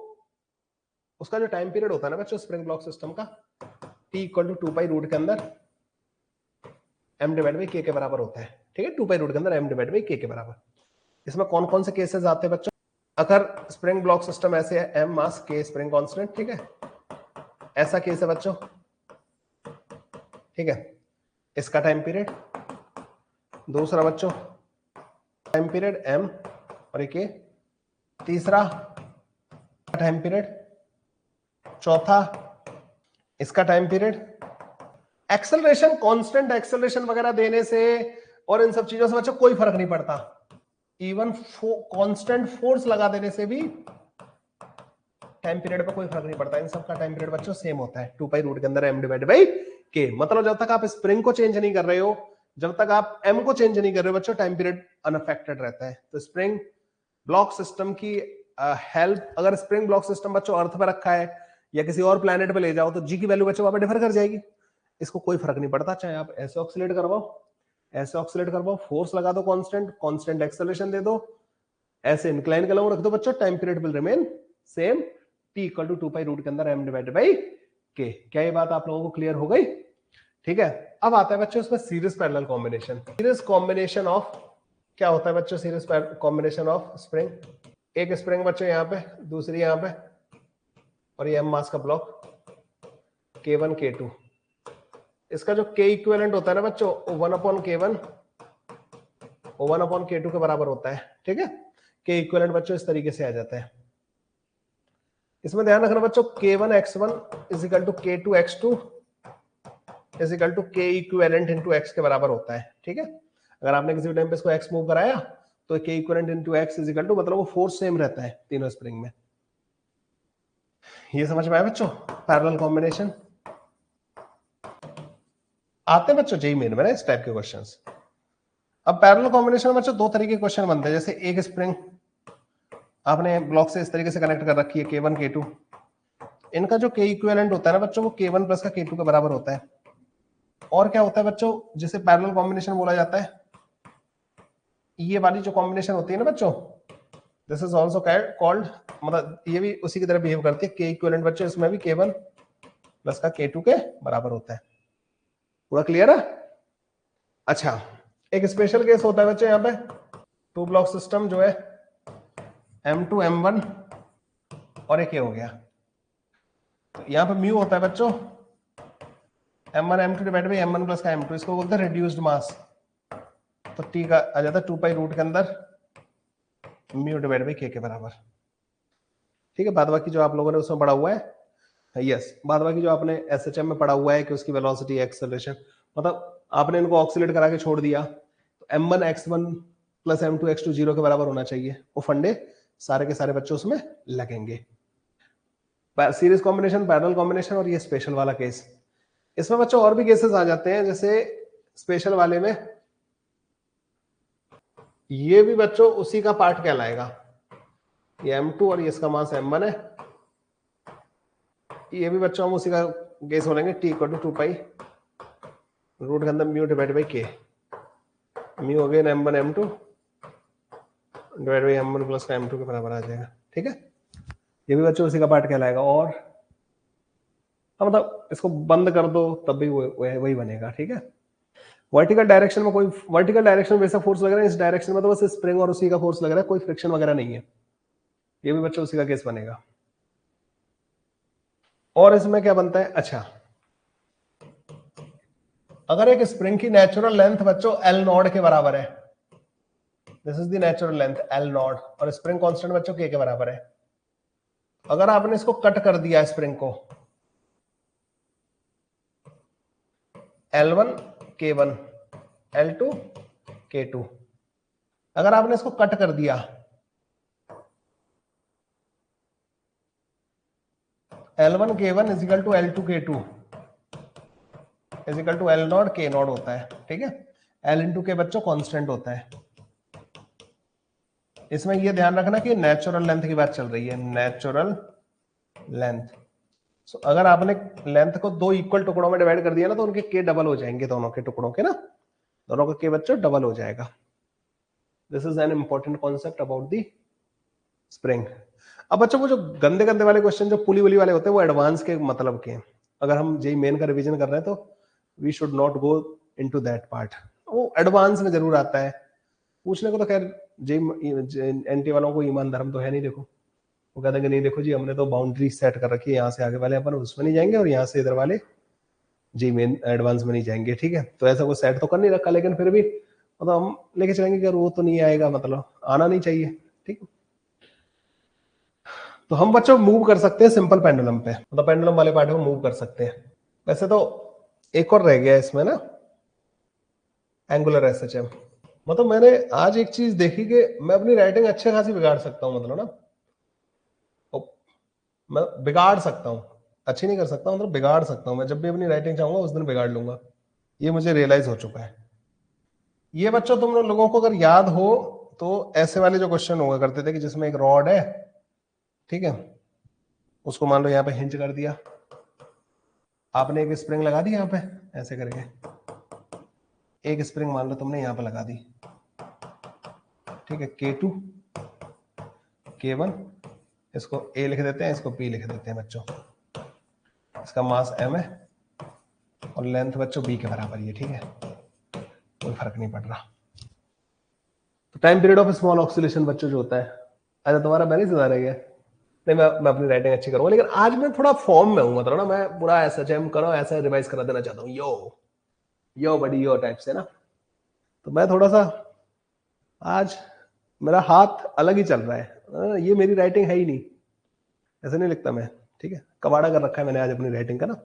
उसका जो टाइम पीरियड होता है ना बच्चों स्प्रिंग ब्लॉक सिस्टम का, t = 2 पाई रूट के अंदर m/k के बराबर होता है। ठीक है, 2 पाई रूट के अंदर m/k के बराबर। इसमें कौन कौन से केसेस आते हैं बच्चों? अगर स्प्रिंग ब्लॉक सिस्टम ऐसे है, m मास k स्प्रिंग कांस्टेंट, ठीक है, ऐसा केस है बच्चों। ठीक है, इसका टाइम पीरियड, दूसरा बच्चों टाइम पीरियड m और एक ये, तीसरा टाइम पीरियड, चौथा इसका time period. Acceleration, constant acceleration वगैरह देने से और इन सब चीजों से बच्चों कोई फर्क नहीं पड़ता, इवन कांस्टेंट फोर्स लगा देने से भी टाइम पीरियड पर कोई फर्क नहीं पड़ता, इन सब का टाइम पीरियड बच्चों सेम होता है 2 पाई रूट के अंदर m डिवाइड बाई k। मतलब जब तक आप स्प्रिंग को चेंज नहीं कर रहे हो, जब तक आप m को चेंज नहीं कर रहे हो बच्चों, टाइम पीरियड अनअफेक्टेड रहता है। तो स्प्रिंग ब्लॉक सिस्टम की हेल्प, अगर स्प्रिंग ब्लॉक सिस्टम बच्चों अर्थ पे रखा है या किसी और प्लेनेट पे ले जाओ तो जी की वैल्यू बच्चों वहां पे डिफर कर जाएगी, इसको कोई फर्क नहीं पड़ता, चाहे आप ऐसे ऑक्सीलेट करवाओ, फोर्स लगा दो कांस्टेंट एक्सेलरेशन दे दो, ऐसे इंक्लाइन का रख दो बच्चों, time period will remain same, t equal to 2 pi root के अंदर m डिवाइडेड बाई k। क्या ये बात आप लोगों को क्लियर हो गई? ठीक है, अब आता है बच्चों इसमें series parallel combination. Series combination of क्या होता है बच्चों? सीरीज कॉम्बिनेशन ऑफ स्प्रिंग, एक स्प्रिंग बच्चों यहाँ पे, दूसरी यहाँ पे, और ये m मास का ब्लॉक k1 k2। इसका जो k इक्विवेलेंट होता है ना बच्चों, 1/k1 1/k2 के बराबर होता है। ठीक है, k इक्विवेलेंट बच्चों इस तरीके से आ जाता है। इसमें ध्यान रखना बच्चों, k1 x1 is equal to k2 x2 is equal to k equivalent into x के बराबर होता है। ठीक है, अगर आपने किसी टाइम पे इसको x मूव कराया तो k equivalent into x is equal to, मतलब वो फोर्स सेम रहता है तीनों स्प्रिंग में। ये समझ में आया बच्चों? पैरेलल कॉम्बिनेशन आते हैं बच्चों जेईई मेन में ना इस टाइप के क्वेश्चंस। अब पैरेलल कॉम्बिनेशन में बच्चों दो तरीके के क्वेश्चन बनते हैं, जैसे एक स्प्रिंग आपने ब्लॉक से इस तरीके से कनेक्ट कर रखी है k1 k2, इनका जो k इक्विवेलेंट होता है ना बच्चों, वो k1 प्लस का k2 के बराबर होता है। और क्या होता है बच्चों, जिसे पैरेलल कॉम्बिनेशन बोला जाता है, ये वाली जो कॉम्बिनेशन होती है ना बच्चों, दिस इज आल्सो कॉल्ड, मतलब ये भी उसी की तरह बिहेव करती है। k इक्विवेलेंट बच्चों इसमें भी k1 प्लस का k2 के बराबर होता है। पूरा क्लियर है? अच्छा, एक स्पेशल केस होता है बच्चों यहाँ पे, टू ब्लॉक सिस्टम जो है m2 m1 और एक ये हो गया, तो यहाँ पे म्यू होता है बच्चों m1 m2 divide by m1 plus का m2, इसको बोलते हैं रिड्यूस्ड मास। तो t का आ जाता है 2 पाई रूट के अंदर म्यू डिवाइड बाई k के बराबर। ठीक है, बाद बाकी जो आप लोगों ने उसमें पढ़ा हुआ है, यस, बाद बाकी जो आपने एसएचएम में पढ़ा हुआ है कि उसकी वेलोसिटी एक्सेलरेशन, मतलब आपने इनको ऑक्सीलेट करा के छोड़ दिया, तो m1 x1 plus m2 x2 0 के बराबर होना चाहिए, वो फंडे सारे के सारे बच्चों उसमें लगेंगे। सीरीज कॉम्बिनेशन, पैरेलल कॉम्बिनेशन और ये स्पेशल वाला केस। इसमें बच्चों और भी केसेस आ जाते हैं, जैसे स्पेशल वाले में ये भी बच्चों उसी का पार्ट कहलाएगा, ये m2 और ये इसका मास m1 है, ये भी बच्चों हम उसी का केस बोलेंगे, t equal to 2 pi root के अंदर mu divide by k, mu again m1 m2 divide by m1 plus का m2 के बराबर आ जाएगा। ठीक है, ये भी बच्चों उसी का पार्ट कहलाएगा। और मतलब इसको बंद कर दो तब भी वही बनेगा। ठीक है, वर्टिकल डायरेक्शन में कोई, वर्टिकल डायरेक्शन में वैसा फोर्स लग रहा है, इस डायरेक्शन में तो बस स्प्रिंग और उसी का फोर्स लग रहा है, कोई फ्रिक्शन वगैरह नहीं है, ये भी बच्चों उसी का केस बनेगा। और इसमें क्या बनता है, अच्छा, अगर एक स्प्रिंग की नेचुरल लेंथ बच्चों L नॉट के बराबर है, this is the natural length L not, और स्प्रिंग कांस्टेंट बच्चों k के बराबर है, अगर आपने इसको कट कर दिया स्प्रिंग को L1 K1 L2 K2, अगर आपने इसको कट कर दिया L1 K1 is equal to L2 K2 is equal to L naught K naught होता है। ठीक है, L इंटू के बच्चों कांस्टेंट होता है। इसमें ये ध्यान रखना कि नेचुरल लेंथ की बात चल रही है, नेचुरल लेंथ। सो अगर आपने लेंथ को दो इक्वल टुकड़ों में डिवाइड कर दिया ना, तो उनके के डबल हो जाएंगे, दोनों के टुकड़ों के ना, दोनों का के बच्चों डबल हो जाएगा। This is an important concept about the spring. अब बच्चों वो जो गंदे गंदे वाले क्वेश्चन जो पुली वली वाले होते हैं, वो एडवांस के मतलब के, अगर हम जेईई मेन का रिवीजन कर रहे हैं तो we should not go into that part, वो एडवांस में जरूर आता है पूछने को। तो खैर जेईई एनटी वालों को ईमान धर्म तो है नहीं, देखो वो कहते हैं कि नहीं देखो जी हमने तो बाउंड्री सेट कर रखी है, यहाँ से आगे वाले अपन उसमें नहीं जाएंगे और यहाँ से इधर वाले जी मेन एडवांस में नहीं जाएंगे। ठीक है, तो ऐसा कुछ सेट तो कर नहीं रखा, लेकिन फिर भी मतलब हम लेके चलेंगे कि वो तो नहीं आएगा, मतलब आना नहीं चाहिए। ठीक है, तो हम बच्चों मूव कर सकते हैं सिंपल पेंडुलम पे, मतलब पेंडुलम वाले पार्ट को मूव कर सकते हैं। वैसे तो एक और रह गया इसमें ना, एंगुलर एसएचएम। मतलब मैंने आज एक चीज देखी कि मैं अपनी राइटिंग अच्छे खासी बिगाड़ सकता हूँ, मतलब ना मैं बिगाड़ सकता हूँ, अच्छी नहीं कर सकता, मतलब बिगाड़ सकता हूँ। मैं जब भी अपनी राइटिंग चाहूंगा उस दिन बिगाड़ लूंगा, ये मुझे रियलाइज हो चुका है। ये बच्चों तुम लोगों को अगर याद हो तो ऐसे वाले जो क्वेश्चन हुआ करते थे कि जिसमें एक रॉड है, ठीक है, उसको मान लो यहाँ पे हिंज कर दिया, आपने एक स्प्रिंग लगा दी यहाँ पे ऐसे करके, एक स्प्रिंग मान लो तुमने यहाँ पे लगा दी, ठीक है, K2 K1, इसको A लिख देते हैं, इसको P लिख देते हैं बच्चों, इसका मास M है और लेंथ बच्चों B के बराबर ही है, ठीक है, कोई फर्क नहीं पड़ रहा। तो time period of small oscillation बच्चों जो होता है, अच्छा तुम्हारा बैलेंस सुधार गया, नहीं मैं अपनी राइटिंग अच्छी करूंगा, लेकिन आज मैं थोड़ा फॉर्म में हूँ, मतलब ना मैं पूरा एसएचएम करो ऐसा रिवाइज करा देना चाहता हूँ, यो बड़ी यो टाइप से ना, तो मैं थोड़ा सा आज मेरा हाथ अलग ही चल रहा है, ये मेरी राइटिंग है ही नहीं, ऐसे नहीं लिखता मैं, ठीक है, कबाड़ा कर रखा है मैंने आज अपनी राइटिंग का ना।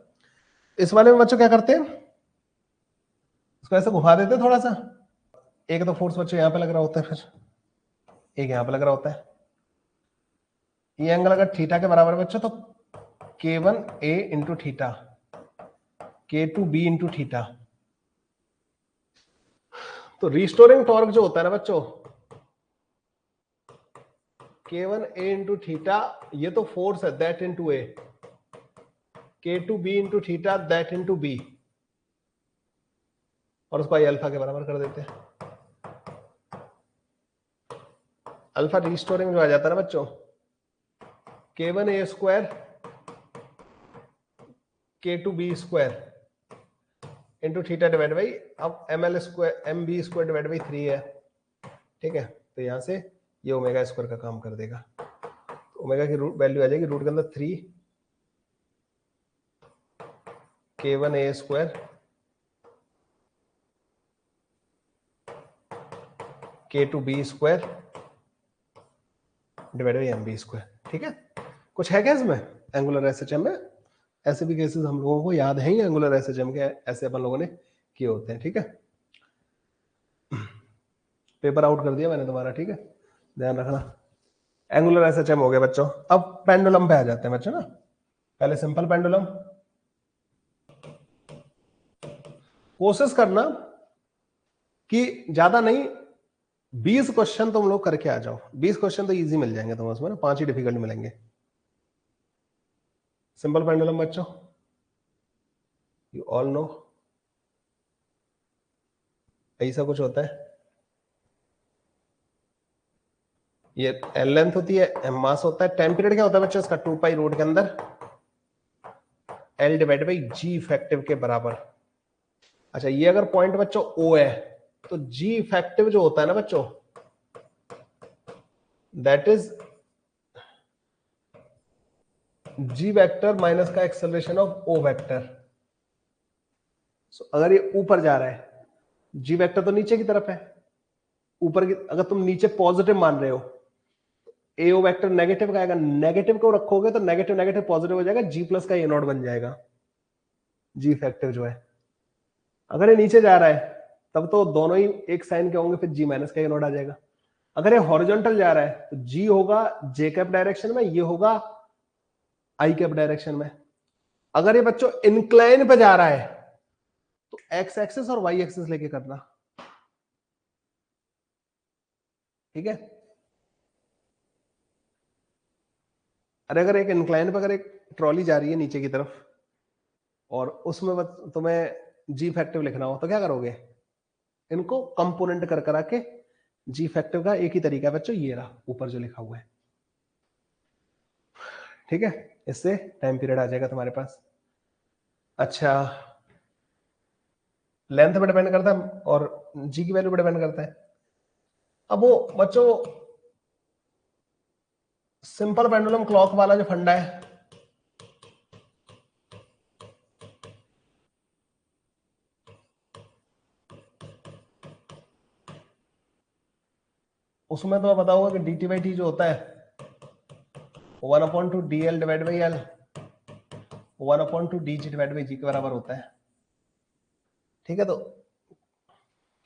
इस वाले में बच्चों क्या करते हैं, इसको ऐसे घुमा देते हैं थोड़ा सा, एक तो फोर्स बच्चों यहाँ पे लग रहा होता है, फिर एक यहाँ पे लग रहा होता है, ये एंगल अगर थीटा के बराबर बच्चों तो K1A into theta, K2B into theta, तो रिस्टोरिंग टॉर्क जो होता है ना बच्चों K1A इंटू थीटा, ये तो फोर्स है that into A, K2B into theta that into B, और उसको अल्फा के बराबर कर देते हैं। अल्फा रिस्टोरिंग जो आ जाता है ना बच्चों K1A square K2B square into theta divide by, अब ML square MB square divide by 3 है, ठीक है, तो यहां से ये ओमेगा स्क्वायर का काम कर देगा, तो ओमेगा की रूट वैल्यू आ जाएगी रूट के अंदर 3 K1A square K2B square divide by MB square, ठीक है। कुछ है क्या इसमें एंगुलर एसएचएम में, ऐसे भी केसेस हम लोगों को याद है ही एंगुलर एसएचएम के, ऐसे अपन लोगों ने किए होते हैं, ठीक है। पेपर आउट कर दिया मैंने तुम्हारा, ठीक है, ध्यान रखना। एंगुलर एसएचएम हो गया बच्चों, अब पेंडुलम पे आ जाते हैं बच्चों ना। पहले सिंपल पेंडुलम, कोशिश करना कि ज्यादा नहीं 20 क्वेश्चन तुम लोग करके आ जाओ, 20 क्वेश्चन तो इजी मिल जाएंगे तुम्हें उसमें ना, 5 ही डिफिकल्ट मिलेंगे। सिंपल पेंडुलम बच्चों यू ऑल नो ऐसा कुछ होता है, ये एल लेंथ होती है, एम मास होता है, टाइम पीरियड क्या होता है बच्चों इसका 2 पाई रूट के अंदर L divide by g effective के बराबर। अच्छा ये अगर पॉइंट बच्चों ओ है तो जी इफेक्टिव जो होता है ना बच्चों that is g vector minus का एक्सेलरेशन ऑफ ओ वेक्टर। अगर ये ऊपर जा रहा है जी वेक्टर तो नीचे की तरफ है, ऊपर की अगर तुम नीचे पॉजिटिव मान रहे हो एओ वेक्टर नेगेटिव का आएगा, नेगेटिव को रखोगे तो नेगेटिव नेगेटिव पॉजिटिव हो जाएगा, जी प्लस का ए नॉट बन जाएगा जी इफेक्टिव जो है। अगर ये नीचे जा रहा है तब तो दोनों ही एक साइन के होंगे, फिर जी माइनस का ए नॉट आ जाएगा। अगर ये हॉरिजॉन्टल जा रहा है तो जी होगा जे कैप डायरेक्शन में, ये होगा आई कैप डायरेक्शन में। अगर ये बच्चों इंक्लाइन पे जा रहा है तो एक्स एक्सिस और वाई एक्सिस लेके करना, ठीक है। अरे अगर एक इंक्लाइन पे अगर एक ट्रॉली जा रही है नीचे की तरफ और उसमें तुम्हें जी फैक्टिव लिखना हो तो क्या करोगे, इनको कंपोनेंट कर करा के, जी फैक्टिव का एक ही तरीका है बच्चों, ये रहा ऊपर जो लिखा हुआ है, ठीक है, इससे टाइम पीरियड आ जाएगा तुम्हारे पास। अच्छा लेंथ पे डिपेंड करता है और जी की वैल्यू पे डिपेंड करता है। अब वो बच्चों सिंपल पेंडुलम क्लॉक वाला जो फंडा है उसमें तो पता होगा कि डी टी बाई टी जो होता है 1/2 D L divide by L 1/2 D G divide by G के बराबर होता है, ठीक है। तो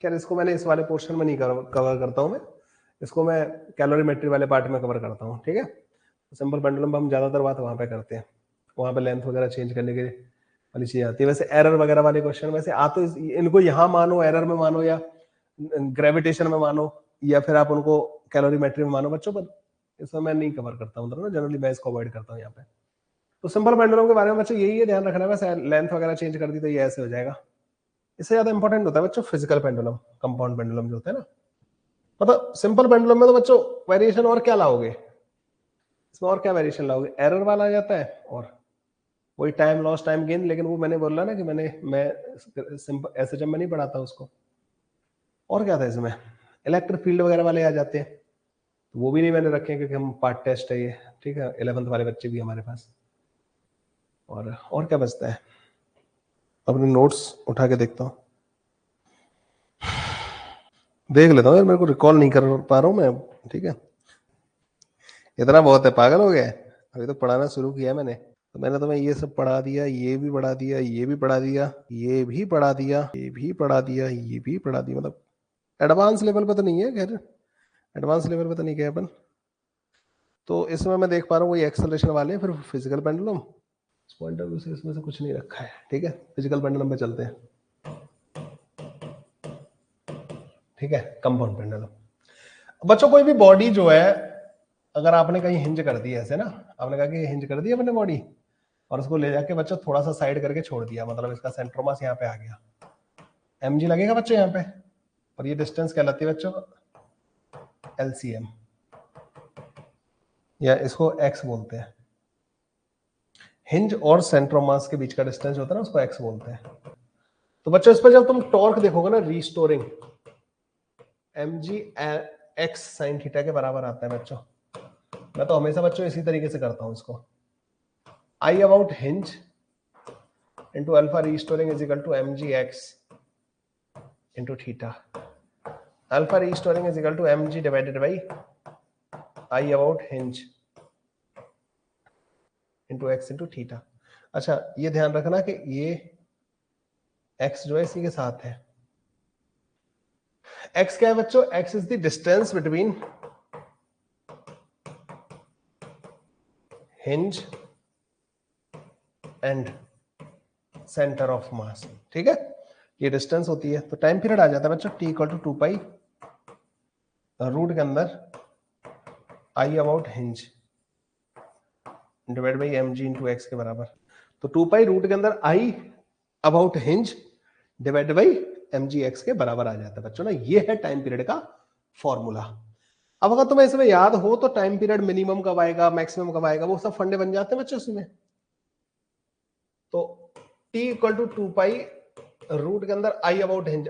खैर इसको मैंने इस वाले पोर्शन में नहीं कवर करता हूँ मैं, इसको मैं कैलोरीमेट्री वाले पार्ट में कवर करता हूँ, ठीक है। सिंपल पेंडुलम में हम ज्यादातर बात वहां पे करते हैं, वहां पे लेंथ वगैरह चेंज करने के वाली चीज आती है। वैसे एरर वगैरह वाले क्वेश्चन वैसे आ तो इनको यहाँ मानो एरर में मानो या ग्रेविटेशन में मानो या फिर आप उनको कैलोरीमेट्री में मानो बच्चों, पर इसमें मैं नहीं कवर करता हूँ ना, जनरली मैं इसको अवॉइड करता हूँ यहाँ पे। तो सिंपल पेंडुलम के बारे में बच्चों यही है ध्यान रखना है, वैसे लेंथ वगैरह चेंज कर दी तो ये ऐसे हो जाएगा। इससे ज्यादा इंपॉर्टेंट होता है बच्चों फिजिकल पेंडुलम, कंपाउंड पेंडुलम जो होता है ना। मतलब सिंपल पेंडुलम में तो बच्चों वेरिएशन और क्या लाओगे, इसमें और क्या वेरिएशन लाओगे, एरर वाला आ जाता है और वही टाइम लॉस टाइम गेन। लेकिन वो मैंने बोला ना कि मैं सिंपल ऐसे जब मैं नहीं पढ़ाता उसको। और क्या था इसमें, इलेक्ट्रिक फील्ड वगैरह वाले आ जाते हैं, वो भी नहीं मैंने रखे क्योंकि हम पार्ट टेस्ट है ये, ठीक है। 11th वाले बच्चे भी हमारे पास। और क्या बचता है, अपने नोट्स उठा के देखता हूँ, देख लेता हूँ यार, मेरे को रिकॉल नहीं कर पा रहा हूँ मैं, ठीक है। इतना बहुत है, पागल हो गया है, अभी तो पढ़ाना शुरू किया मैंने, तो मैंने तुम्हें ये सब पढ़ा दिया, ये भी पढ़ा दिया, ये भी पढ़ा दिया, ये भी पढ़ा दिया, ये भी पढ़ा दिया, ये भी पढ़ा दिया, मतलब एडवांस लेवल पे तो नहीं है, खैर एडवांस लेवल पे तो नहीं गए अपन। तो इसमें मैं देख पा रहा हूँ वही एक्सेलरेशन वाले, फिर फिजिकल पेंडुलम, इस पॉइंट ऑफ व्यू से इसमें से कुछ नहीं रखा है, ठीक है। फिजिकल पेंडुलम पे चलते हैं, ठीक है। कंपाउंड पेंडुलम बच्चों, कोई भी बॉडी जो है अगर आपने कहीं हिंज कर दी ऐसे ना, आपने कहा कि हिंज कर दी अपने बॉडी और उसको ले जाके बच्चों थोड़ा सा साइड करके छोड़ दिया, मतलब इसका सेंट्रोमास यहाँ पे आ गया, mg लगेगा बच्चों यहाँ पे, और ये डिस्टेंस कहलाती है बच्चों LCM, या इसको x बोलते हैं। हिंज और सेंट्रोमास के बीच का डिस्टेंस होता है ना, उसको x बोलते हैं। तो बच्चों इस पर जब तुम टॉर्क देखोगे ना, restoring mg x sine theta के बराबर आता है बच्चों। मैं तो हमेशा बच्चों इसी तरीके से करता हूं इसको, I about hinge into alpha restoring is equal to mgx into theta. Alpha restoring is equal to mg divided by I about hinge into x into theta. अच्छा ये ध्यान रखना कि ये x जो है इसी के साथ है। x क्या है बच्चों, x is the distance between hinge and center of mass, ठीक है। ये डिस्टेंस होती है, तो टाइम पीरियड आ जाता है बच्चों t equal to 2 pi root के अंदर I about hinge divide by mg into x के बराबर। तो 2 पाई रूट के अंदर I about hinge divide by mg x के बराबर आ जाता है बच्चों ना। ये है टाइम पीरियड का फॉर्मूला। अब अगर तुम्हें इसमें याद हो तो टाइम पीरियड मिनिमम कब आएगा, मैक्सिमम कब आएगा, वो सब फंडे बन जाते हैं बच्चों उसमें। तो t equal to 2 pi root के अंदर I अबाउट हिंज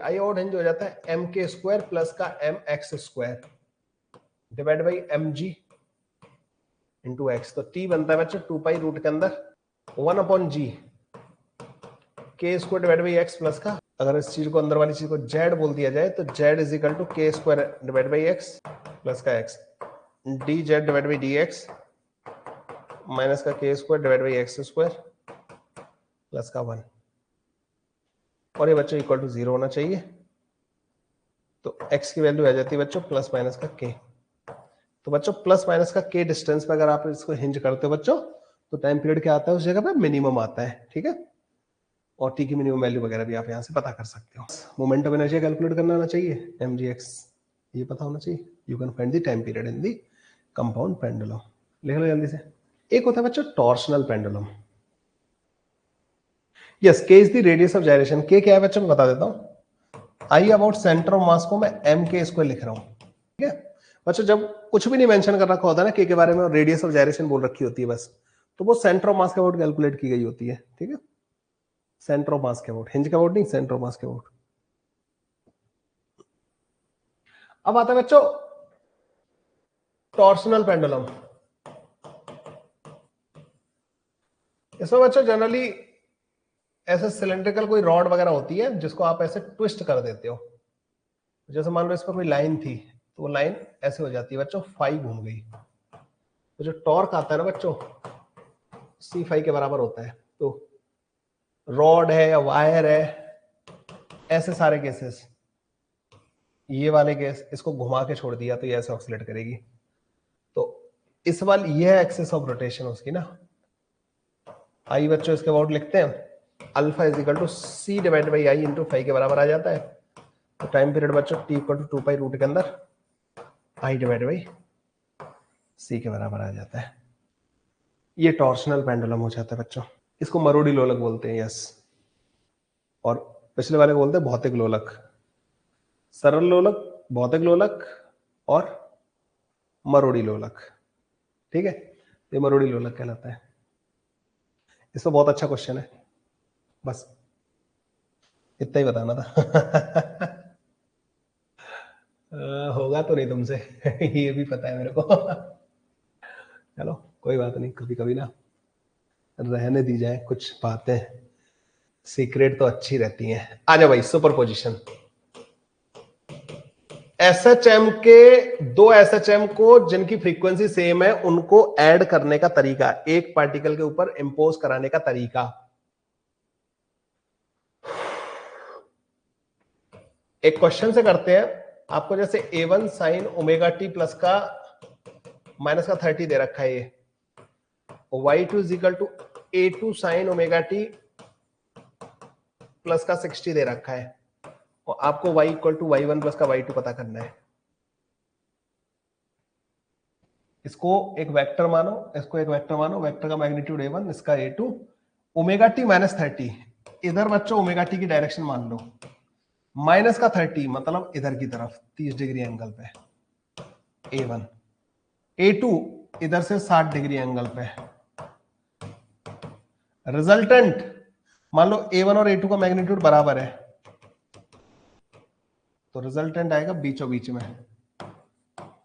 हो जाता है m के स्क्वायर प्लस का m x square divide by mg into x. तो t बनता है बच्चों 2 पाई रूट के अंदर 1 अपॉन जी के square divide by x plus का, अगर इस चीज को अंदर वाली चीज को z बोल दिया जाए तो z इज इक्वल टू के square divide by x plus का x D Z divide by D x minus का के square divide by x square plus का 1, और ये बच्चों इक्वल टू 0 होना चाहिए। तो x की वैल्यू आ जाती है बच्चों प्लस माइनस का k। तो बच्चों प्लस माइनस का k डिस्टेंस पे अगर आप इसको हिंज करते हो बच्चों, तो टाइम पीरियड क्या आता है उस जगह पे, मिनिमम आता है, ठीक है। और t की मिनिमम वैल्यू वगैरह भी आप यहाँ से पता कर सकते हो। मोमेंट ऑफ एनर्जी कैलकुलेट करना आना चाहिए, mgx ये पता होना चाहिए। You can find the time period in the compound pendulum. लिख लो जल्दी से। एक होता है बच्चों torsional pendulum. Yes, k is the radius of gyration. k क्या है बच्चों मैं बता देता हूँ। I about centre of mass को मैं m के स्क्वायर लिख रहा हूँ, ठीक है बच्चों। जब कुछ भी नहीं मेंशन कर रखा होता है ना k के बारे में, रेडियस ऑफ जायरेशन बोल रखी होती है बस, तो वो सेंटर ऑफ मास के अबाउट कैलकुलेट की गई होती है, ठीक है। सेंटर ऑफ मास के अबाउट, हिंज के अबाउट नहीं, सेंटर ऑफ मास के अबाउट। अब आता है बच्चों टॉर्शनल पेंडुलम। इसमें बच्चों जनरली ऐसे सिलेंड्रिकल कोई रॉड वगैरह होती है जिसको आप ऐसे ट्विस्ट कर देते हो। जैसे मान लो इस पर कोई लाइन थी, तो वो लाइन ऐसे हो जाती है बच्चों, फाई घूम गई, तो जो टॉर्क आता है ना बच्चों सी फाई के बराबर होता है। तो रॉड है या वायर है, ऐसे सारे केसेस ये वाले गैस इसको घुमा के छोड़ दिया तो ये ऐसे ऑक्सीलेट करेगी। तो इस वाले ये एक्सिस ऑफ रोटेशन उसकी ना। आई बच्चों इसके अबाउट लिखते हैं, alpha is equal to C divide by I into five के बराबर आ जाता है। तो टाइम पीरियड बच्चों T equal to 2 pi root के अंदर आई डिवाइड बाई सी के बराबर आ जाता है। ये टॉर्शनल पेंडुलम हो जाता है बच्चों। इसको मरोड़ी लोलक बोलते हैं, यस। और पिछले वाले को बोलते हैं भौतिक लोलक। सरल लोलक, भौतिक लोलक और मरोड़ी लोलक, ठीक है। ये मरोड़ी लोलक कहलाता है। इसमें बहुत अच्छा क्वेश्चन है, बस इतना ही बताना था। होगा तो नहीं तुमसे। ये भी पता है मेरे को। चलो कोई बात नहीं, कभी कभी ना रहने दी जाए कुछ बातें, सीक्रेट तो अच्छी रहती हैं। आ जाओ भाई, सुपरपोजिशन। एसएचएम के दो एसएचएम को जिनकी फ्रीक्वेंसी सेम है उनको ऐड करने का तरीका, एक पार्टिकल के ऊपर इंपोज कराने का तरीका। एक क्वेश्चन से करते हैं। आपको जैसे A1 sine omega t plus का माइनस का 30 दे रखा है, ये Y2 is equal to A2 sine omega t plus का 60 दे रखा है, और आपको Y equal to Y1 plus का Y2 पता करना है। इसको एक वेक्टर मानो, इसको एक वेक्टर मानो, वेक्टर का मैग्नीट्यूड A1, इसका A2, ओमेगा टी माइनस 30, इधर बच्चों ओमेगा टी की डायरेक्शन मान लो, माइनस का 30 मतलब इधर की तरफ 30 डिग्री एंगल पे A1, A2 इधर से 60 डिग्री एंगल पे। रिजल्टेंट मान लो A1 और A2 का मैग्नीट्यूड बराबर है, तो रिजल्टेंट आएगा बीचों बीच में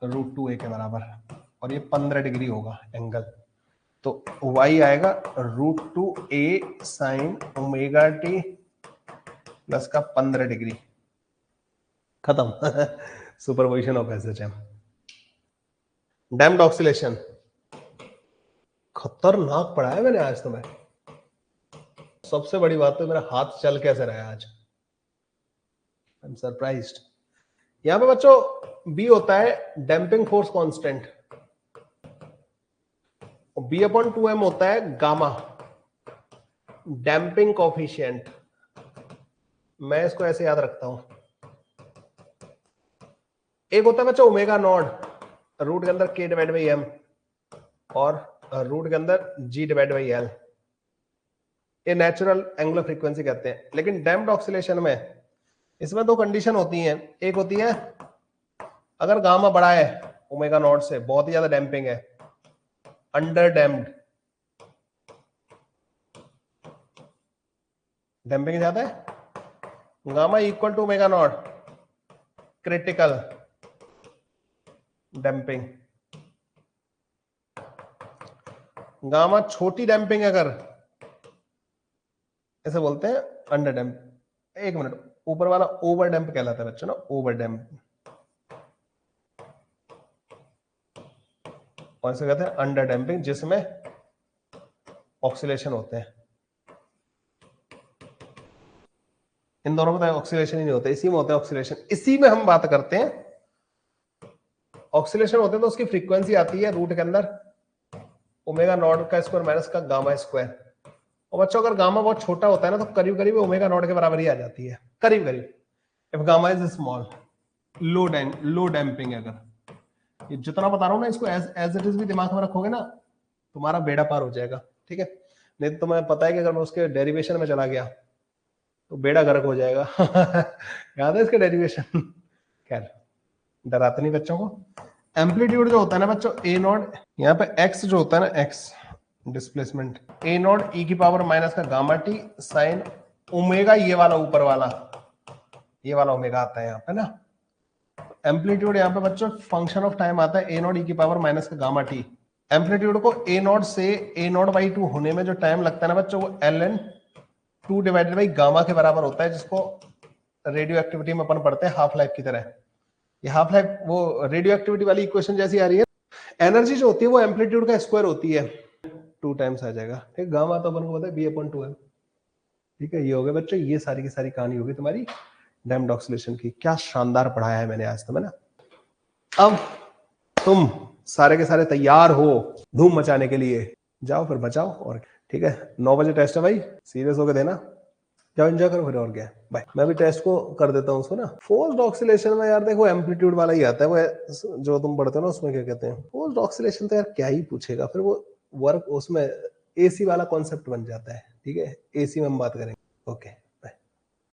√2a के बराबर, और ये 15 डिग्री होगा एंगल। तो y आएगा √2a sign omega t plus का 15 डिग्री। खत्म। Superposition of SHM. Damped oscillation खतरनाक पढ़ा है मैंने आज तुम्हें। सबसे बड़ी बात तो मेरा हाथ चल कैसे रहा है आज, आई एम सरप्राइज्ड। यहां पे बच्चों बी होता है damping force constant, b upon 2m होता है गामा डैम्पिंग कोफिशिएंट। मैं इसको ऐसे याद रखता हूं। एक होता है बच्चों ओमेगा नॉट, रूट के अंदर k डिवाइड बाई m, और रूट के अंदर g डिवाइड बाई l। ये नेचुरल एंगुलर फ्रीक्वेंसी कहते हैं। लेकिन डैम्प्ड ऑक्सीलेशन में इसमें दो कंडीशन होती हैं। एक होती है अगर गामा बड़ा है ओमेगा नॉट से, बहुत ही ज्यादा डैम्पिंग है, अंडर डैम्प्ड, डैम्पिंग ज्यादा है, gamma equal to omega naught, critical damping. Gamma छोटी डैम्पिंग अगर, ऐसे बोलते हैं अंडर डैम्प। एक मिनट, ऊपर वाला ओवर डैम्प कहलाता है बच्चों ना, ओवर डैम्प, और इसे कहते हैं अंडर डैम्पिंग, जिसमें ऑक्सीलेशन होते हैं। इन दोनों में ऑक्सीलेशन ही नहीं होता, इसी में होता है ऑक्सीलेशन। इसी में हम बात करते हैं ऑक्सीलेशन होते हैं, तो उसकी फ्रीक्वेंसी आती है रूट के अंदर ओमेगा नॉट का स्क्वायर माइनस का गामा स्क्वायर। और बच्चों अगर गामा बहुत छोटा होता है ना, तो करीब करीब ओमेगा नॉट के बराबर ही आ जाती है, करीब करीब। If gamma is small, low damping. अगर ये जितना बता रहा हूं ना, इसको एज इट इज भी दिमाग में रखोगे ना, तुम्हारा बेड़ा पार हो जाएगा, ठीक है। नहीं तो तुम्हें पता है कि अगर मैं उसके डेरिवेशन में चला गया तो बेड़ा गर्क हो जाएगा। याद है इसके डेरिवेशन? खैर डराते नहीं बच्चों को। एम्पलीट्यूड जो होता है ना बच्चों, ए नॉट, यहाँ पे एक्स जो होता है ना, एक्स डिस्प्लेसमेंट, ए नॉट ई की पावर माइनस का गामा टी साइन ओमेगा, ये वाला ऊपर वाला, ये वाला ओमेगा आता है यहाँ पे ना। एम्पलीट्यूड यहाँ पे बच्चों फंक्शन ऑफ टाइम आता है, ए नॉट ई की पावर माइनस का गामा टी। एम्पलीट्यूड को ए नॉट से ए नॉट बाई 2 होने में जो टाइम लगता है ना बच्चों, वो l n 2 divided by gamma के बराबर होता है, जिसको रेडियो एक्टिविटी में अपन पढ़ते हैं हाफ लाइफ की तरह। ये हाफ लाइफ वो रेडियो एक्टिविटी वाली इक्वेशन जैसी आ रही है। एनर्जी जो होती है वो एम्पलीट्यूड का स्क्वायर होती है, 2 टाइम्स आ जाएगा, ठीक। गामा तो अपन को पता है बी अपॉन 2m, ठीक है। ये हो गया बच्चों, ये सारी की सारी कहानी होगी तुम्हारी डैम्प्ड ऑक्सीलेशन की। क्या शानदार पढ़ाया है मैंने आज तो, है ना। अब तुम सारे के सारे तैयार हो धूम मचाने के लिए, जाओ फिर बचाओ। और ठीक है, 9 बजे टेस्ट है भाई, सीरियस होकर देना। जाओ एंजॉय करो फिर, और क्या। बाय। मैं भी टेस्ट को कर देता हूँ उसको ना। फोर्स्ड ऑक्सीलेशन में यार देखो एम्पलीट्यूड वाला ही आता है वो, जो तुम पढ़ते हो ना उसमें क्या कहते हैं फोर्स्ड ऑक्सीलेशन। तो यार क्या ही पूछेगा फिर वो, वर्क उसमें एसी वाला कॉन्सेप्ट बन जाता है। ठीक है, एसी में हम बात करेंगे। ओके।